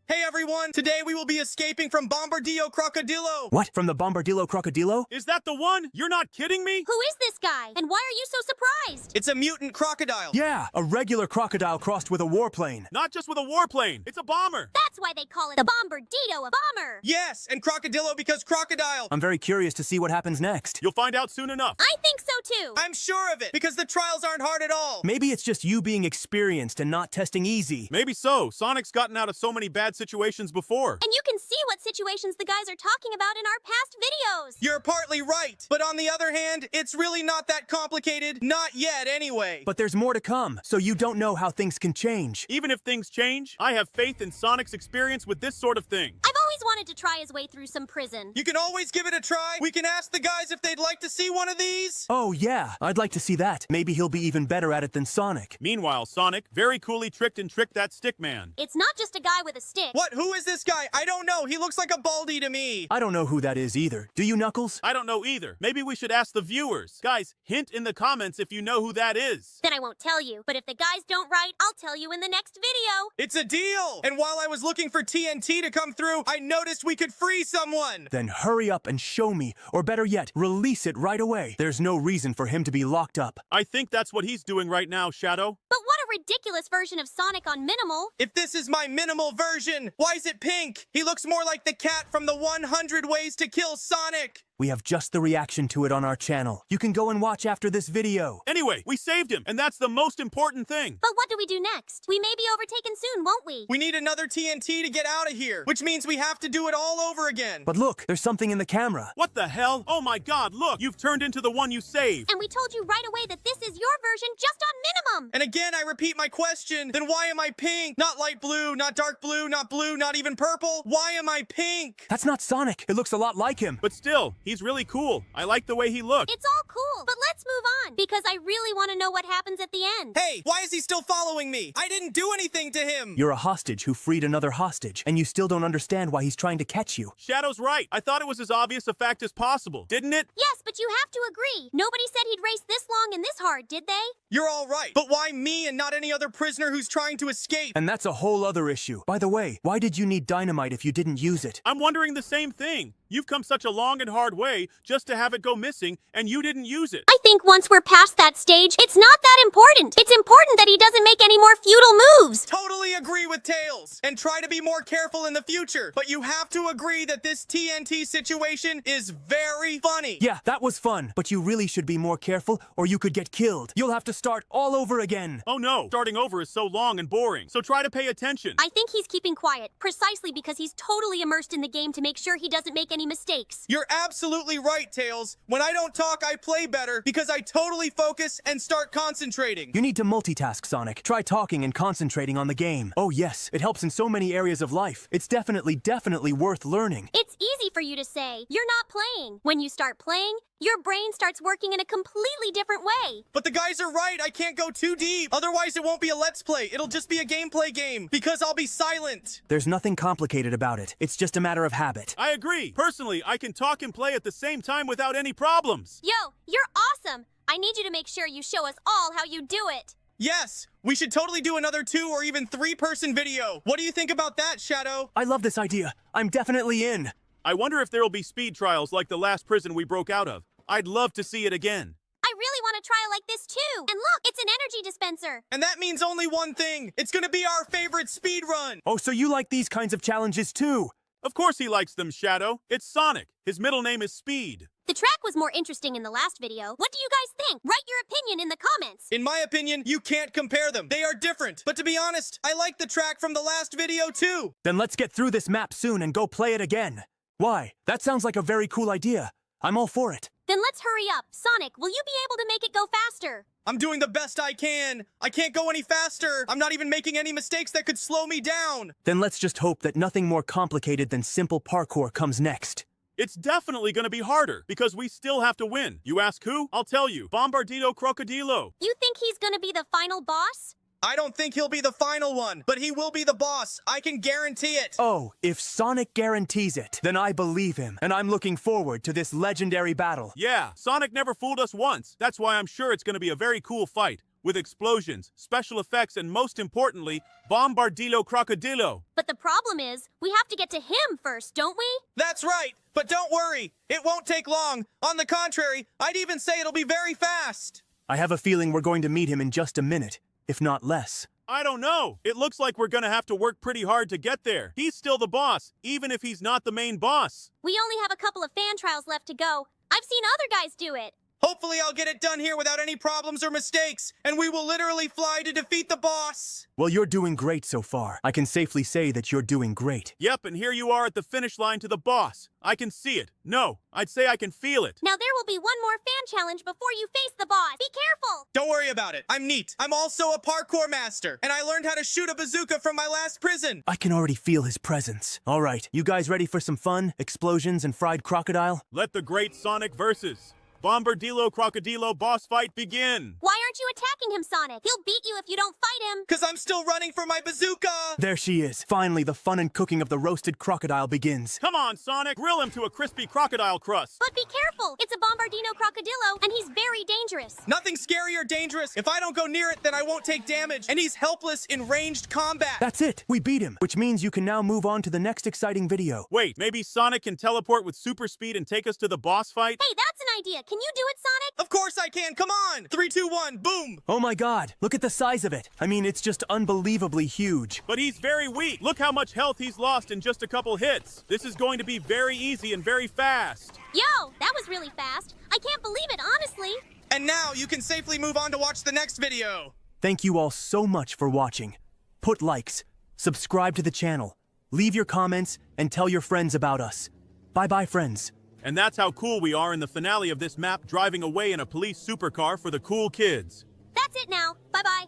Hey everyone, today we will be escaping from Bombardino Crocodilo. What? From the Bombardino Crocodilo? Is that the one? You're not kidding me? Who is this guy? And why are you so surprised? It's a mutant crocodile. Yeah, a regular crocodile crossed with a warplane. Not just with a warplane. It's a bomber. That's why they call it the Bombardino, a bomber. Yes, and Crocodilo because crocodile. I'm very curious to see what happens next. You'll find out soon enough. I think so too. I'm sure of it, because the trials aren't hard at all. Maybe it's just you being experienced and not testing easy. Maybe so. Sonic's gotten out of so many bad situations before. And you can see what situations the guys are talking about in our past videos. You're partly right. But on the other hand, it's really not that complicated. Not yet, anyway. But there's more to come, so you don't know how things can change. Even if things change, I have faith in Sonic's experience with this sort of thing. I've always wanted to try his way through some prison. You can always give it a try. We can ask the guys if they'd like to see one of these. Oh yeah, I'd like to see that. Maybe he'll be even better at it than Sonic. Meanwhile, Sonic very coolly tricked that stick man. It's not just a guy with a stick. What? Who is this guy? I don't know. He looks like a baldy to me. I don't know who that is either. Do you, Knuckles? I don't know either. Maybe we should ask the viewers. Guys, hint in the comments if you know who that is. Then I won't tell you. But if the guys don't write, I'll tell you in the next video. It's a deal. And while I was looking for TNT to come through, I noticed we could free someone. Then hurry up and show me, or better yet, release it right away. There's no reason for him to be locked up. I think that's what he's doing right now, Shadow. But what a ridiculous version of Sonic on Minimal. If this is my minimal version, why is it pink? He looks more like the cat from the 100 Ways to Kill Sonic. We have just the reaction to it on our channel. You can go and watch after this video. Anyway, we saved him, and that's the most important thing. But what do we do next? We may be overtaken soon, won't we? We need another TNT to get out of here, which means we have to do it all over again. But look, there's something in the camera. What the hell? Oh my god, look! You've turned into the one you saved. And we told you right away that this is your version just on Minimum. And again, I repeat my question. Then why am I pink? Not light blue, not dark blue, not even purple. Why am I pink? That's not Sonic. It looks a lot like him. But still, he's really cool. I like the way he looks. It's all cool, but let's move on, because I really want to know what happens at the end. Hey, why is he still following me? I didn't do anything to him. You're a hostage who freed another hostage, and you still don't understand why he's trying to catch you. Shadow's right. I thought it was as obvious a fact as possible, didn't it? Yes, but you have to agree. Nobody said he'd race this long and this hard, did they? You're all right. But why me and not any other prisoner who's trying to escape? And that's a whole other issue. By the way, why did you need dynamite if you didn't use it? I'm wondering the same thing. You've come such a long and hard way just to have it go missing, and you didn't use it. I think once we're past that stage, it's not that important. It's important that he doesn't make any more futile moves. Totally agree with Tails. And try to be more careful in the future. But you have to agree that this TNT situation is very funny. Yeah, that was fun, but you really should be more careful or you could get killed. You'll have to start all over again. Oh no, starting over is so long and boring, so try to pay attention. I think he's keeping quiet, precisely because he's totally immersed in the game to make sure he doesn't make any mistakes. You're absolutely right, Tails. When I don't talk, I play better because I totally focus and start concentrating. You need to multitask, Sonic. Try talking and concentrating on the game. Oh yes, it helps in so many areas of life. It's definitely worth learning. It's easy for you to say. You're not playing. When you start playing, your brain starts working in a completely different way. But the guys are right. I can't go too deep. Otherwise, it won't be a Let's Play. It'll just be a gameplay game because I'll be silent. There's nothing complicated about it. It's just a matter of habit. I agree. Personally, I can talk and play at the same time without any problems. Yo, you're awesome. I need you to make sure you show us all how you do it. Yes, we should totally do another 2 or even 3-person video. What do you think about that, Shadow? I love this idea. I'm definitely in. I wonder if there'll be speed trials like the last prison we broke out of. I'd love to see it again. I really want a trial like this too. And look, it's an energy dispenser. And that means only one thing. It's gonna be our favorite speed run. Oh, so you like these kinds of challenges too? Of course he likes them, Shadow. It's Sonic. His middle name is Speed. The track was more interesting in the last video. What do you guys think? Write your opinion in the comments. In my opinion, you can't compare them. They are different. But to be honest, I like the track from the last video too. Then let's get through this map soon and go play it again. Why? That sounds like a very cool idea. I'm all for it. Then let's hurry up. Sonic, will you be able to make it go faster? I'm doing the best I can. I can't go any faster. I'm not even making any mistakes that could slow me down. Then let's just hope that nothing more complicated than simple parkour comes next. It's definitely gonna be harder, because we still have to win. You ask who? I'll tell you. Bombardino Crocodilo. You think he's gonna be the final boss? I don't think he'll be the final one, but he will be the boss. I can guarantee it. Oh, if Sonic guarantees it, then I believe him, and I'm looking forward to this legendary battle. Yeah, Sonic never fooled us once. That's why I'm sure it's gonna be a very cool fight. With explosions, special effects, and most importantly, Bombardino Crocodilo. But the problem is, we have to get to him first, don't we? That's right. But don't worry. It won't take long. On the contrary, I'd even say it'll be very fast. I have a feeling we're going to meet him in just a minute, if not less. I don't know. It looks like we're gonna have to work pretty hard to get there. He's still the boss, even if he's not the main boss. We only have a couple of fan trials left to go. I've seen other guys do it. Hopefully I'll get it done here without any problems or mistakes, and we will literally fly to defeat the boss. Well, you're doing great so far. I can safely say that you're doing great. Yep, and here you are at the finish line to the boss. I can see it. No, I'd say I can feel it. Now there will be one more fan challenge before you face the boss. Be careful! Don't worry about it. I'm neat. I'm also a parkour master, and I learned how to shoot a bazooka from my last prison. I can already feel his presence. All right, you guys ready for some fun, explosions, and fried crocodile? Let the great Sonic versus Bombardino Crocodilo boss fight begin. Why aren't you attacking him, Sonic? He'll beat you if you don't fight him. Because I'm still running for my bazooka. There she is. Finally, the fun and cooking of the roasted crocodile begins. Come on, Sonic, grill him to a crispy crocodile crust. But be careful. It's a Bombardino Crocodilo, and he's very dangerous. Nothing scary or dangerous. If I don't go near it, then I won't take damage, and he's helpless in ranged combat. That's it. We beat him, which means you can now move on to the next exciting video. Wait, maybe Sonic can teleport with super speed and take us to the boss fight? Hey, that's an idea. Can you do it, Sonic? Of course I can. Come on. 3, 2, 1. Boom. Oh my god, look at the size of it. I mean, it's just unbelievably huge. But he's very weak. Look how much health he's lost in just a couple hits. This is going to be very easy and very fast. Yo, that was really fast. I can't believe it, honestly. And now you can safely move on to watch the next video. Thank you all so much for watching. Put likes, subscribe to the channel, leave your comments, and tell your friends about us. Bye-bye, friends. And that's how cool we are in the finale of this map, driving away in a police supercar for the cool kids. That's it now. Bye-bye.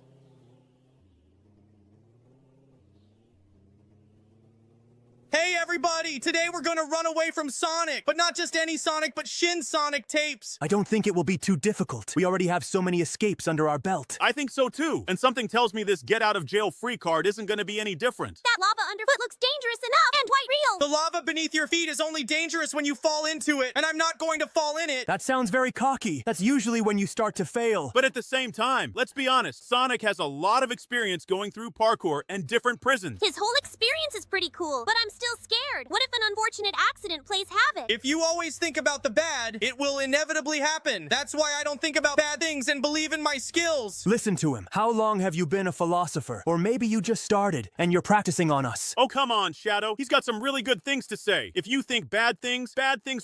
Hey everybody! Today we're gonna run away from Sonic! But not just any Sonic, but Shin Sonic tapes! I don't think it will be too difficult. We already have so many escapes under our belt. I think so too. And something tells me this get out of jail free card isn't going to be any different. That lava underfoot looks dangerous enough and quite real. The lava beneath your feet is only dangerous when you fall into it, and I'm not going to fall in it! That sounds very cocky. That's usually when you start to fail. But at the same time, let's be honest, Sonic has a lot of experience going through parkour and different prisons. His whole experience is pretty cool, but I'm still scared. What if an unfortunate accident plays havoc? If you always think about the bad, it will inevitably happen. That's why I don't think about bad things and believe in my skills. Listen to him. How long have you been a philosopher? Or maybe you just started and you're practicing on us. Oh, come on, Shadow. He's got some really good things to say. If you think bad things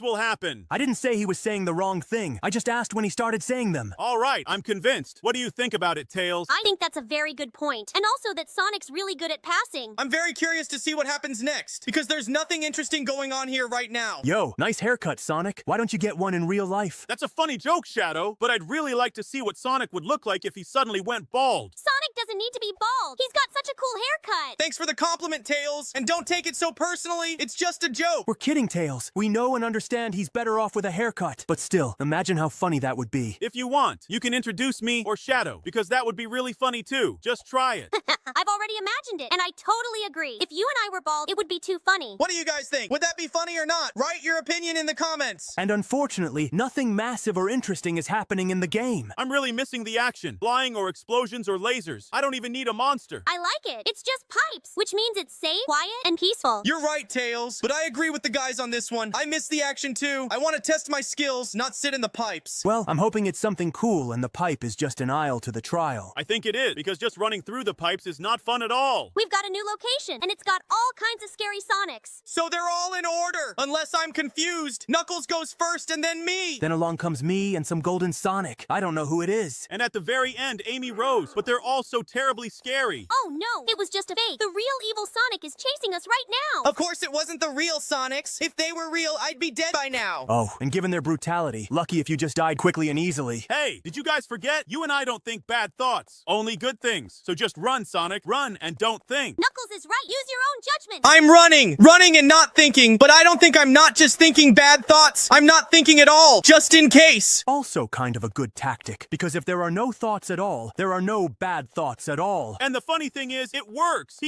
will happen. I didn't say he was saying the wrong thing. I just asked when he started saying them. All right, I'm convinced. What do you think about it, Tails? I think that's a very good point. And also that Sonic's really good at passing. I'm very curious to see what happens next, because there's nothing interesting going on here right now. Yo, nice haircut, Sonic. Why don't you get one in real life? That's a funny joke, Shadow, but I'd really like to see what Sonic would look like if he suddenly went bald. Sonic doesn't need to be bald. He's got such a cool haircut. Thanks for the compliment, Tails. And don't take it so personally. It's just a joke. We're kidding, Tails. We know and understand he's better off with a haircut. But still, imagine how funny that would be. If you want, you can introduce me or Shadow, because that would be really funny too. Just try it. I've already imagined it, and I totally agree. If you and I were bald, it would be too funny. What do you guys think? Would that be funny or not? Write your opinion in the comments. And unfortunately, nothing massive or interesting is happening in the game. I'm really missing the action. Flying or explosions or lasers. I don't even need a monster. I like it. It's just pipes, which means it's safe, quiet, and peaceful. You're right, Tails. But I agree with the guys on this one. I miss the action too. I want to test my skills, not sit in the pipes. Well, I'm hoping it's something cool and the pipe is just an aisle to the trial. I think it is, because just running through the pipes is not fun at all. We've got a new location, and it's got all kinds of scary Sonics. So they're all in order, unless I'm confused. Knuckles goes first and then me. Then along comes me and some golden Sonic. I don't know who it is. And at the very end, Amy Rose, but they're all so terribly scary. Oh no, it was just a fake. The real evil Sonic is chasing us right now. Of course it wasn't the real Sonics. If they were real, I'd be dead by now. Oh, and given their brutality, lucky if you just died quickly and easily. Hey, did you guys forget? You and I don't think bad thoughts, only good things. So just run, Sonic, run and don't think. Knuckles is right. Use your own judgment. I'm running and not thinking, but I don't think I'm not just thinking bad thoughts. I'm not thinking at all, just in case. Also kind of a good tactic, because if there are no thoughts at all, there are no bad thoughts at all. And the funny thing is, it works. He got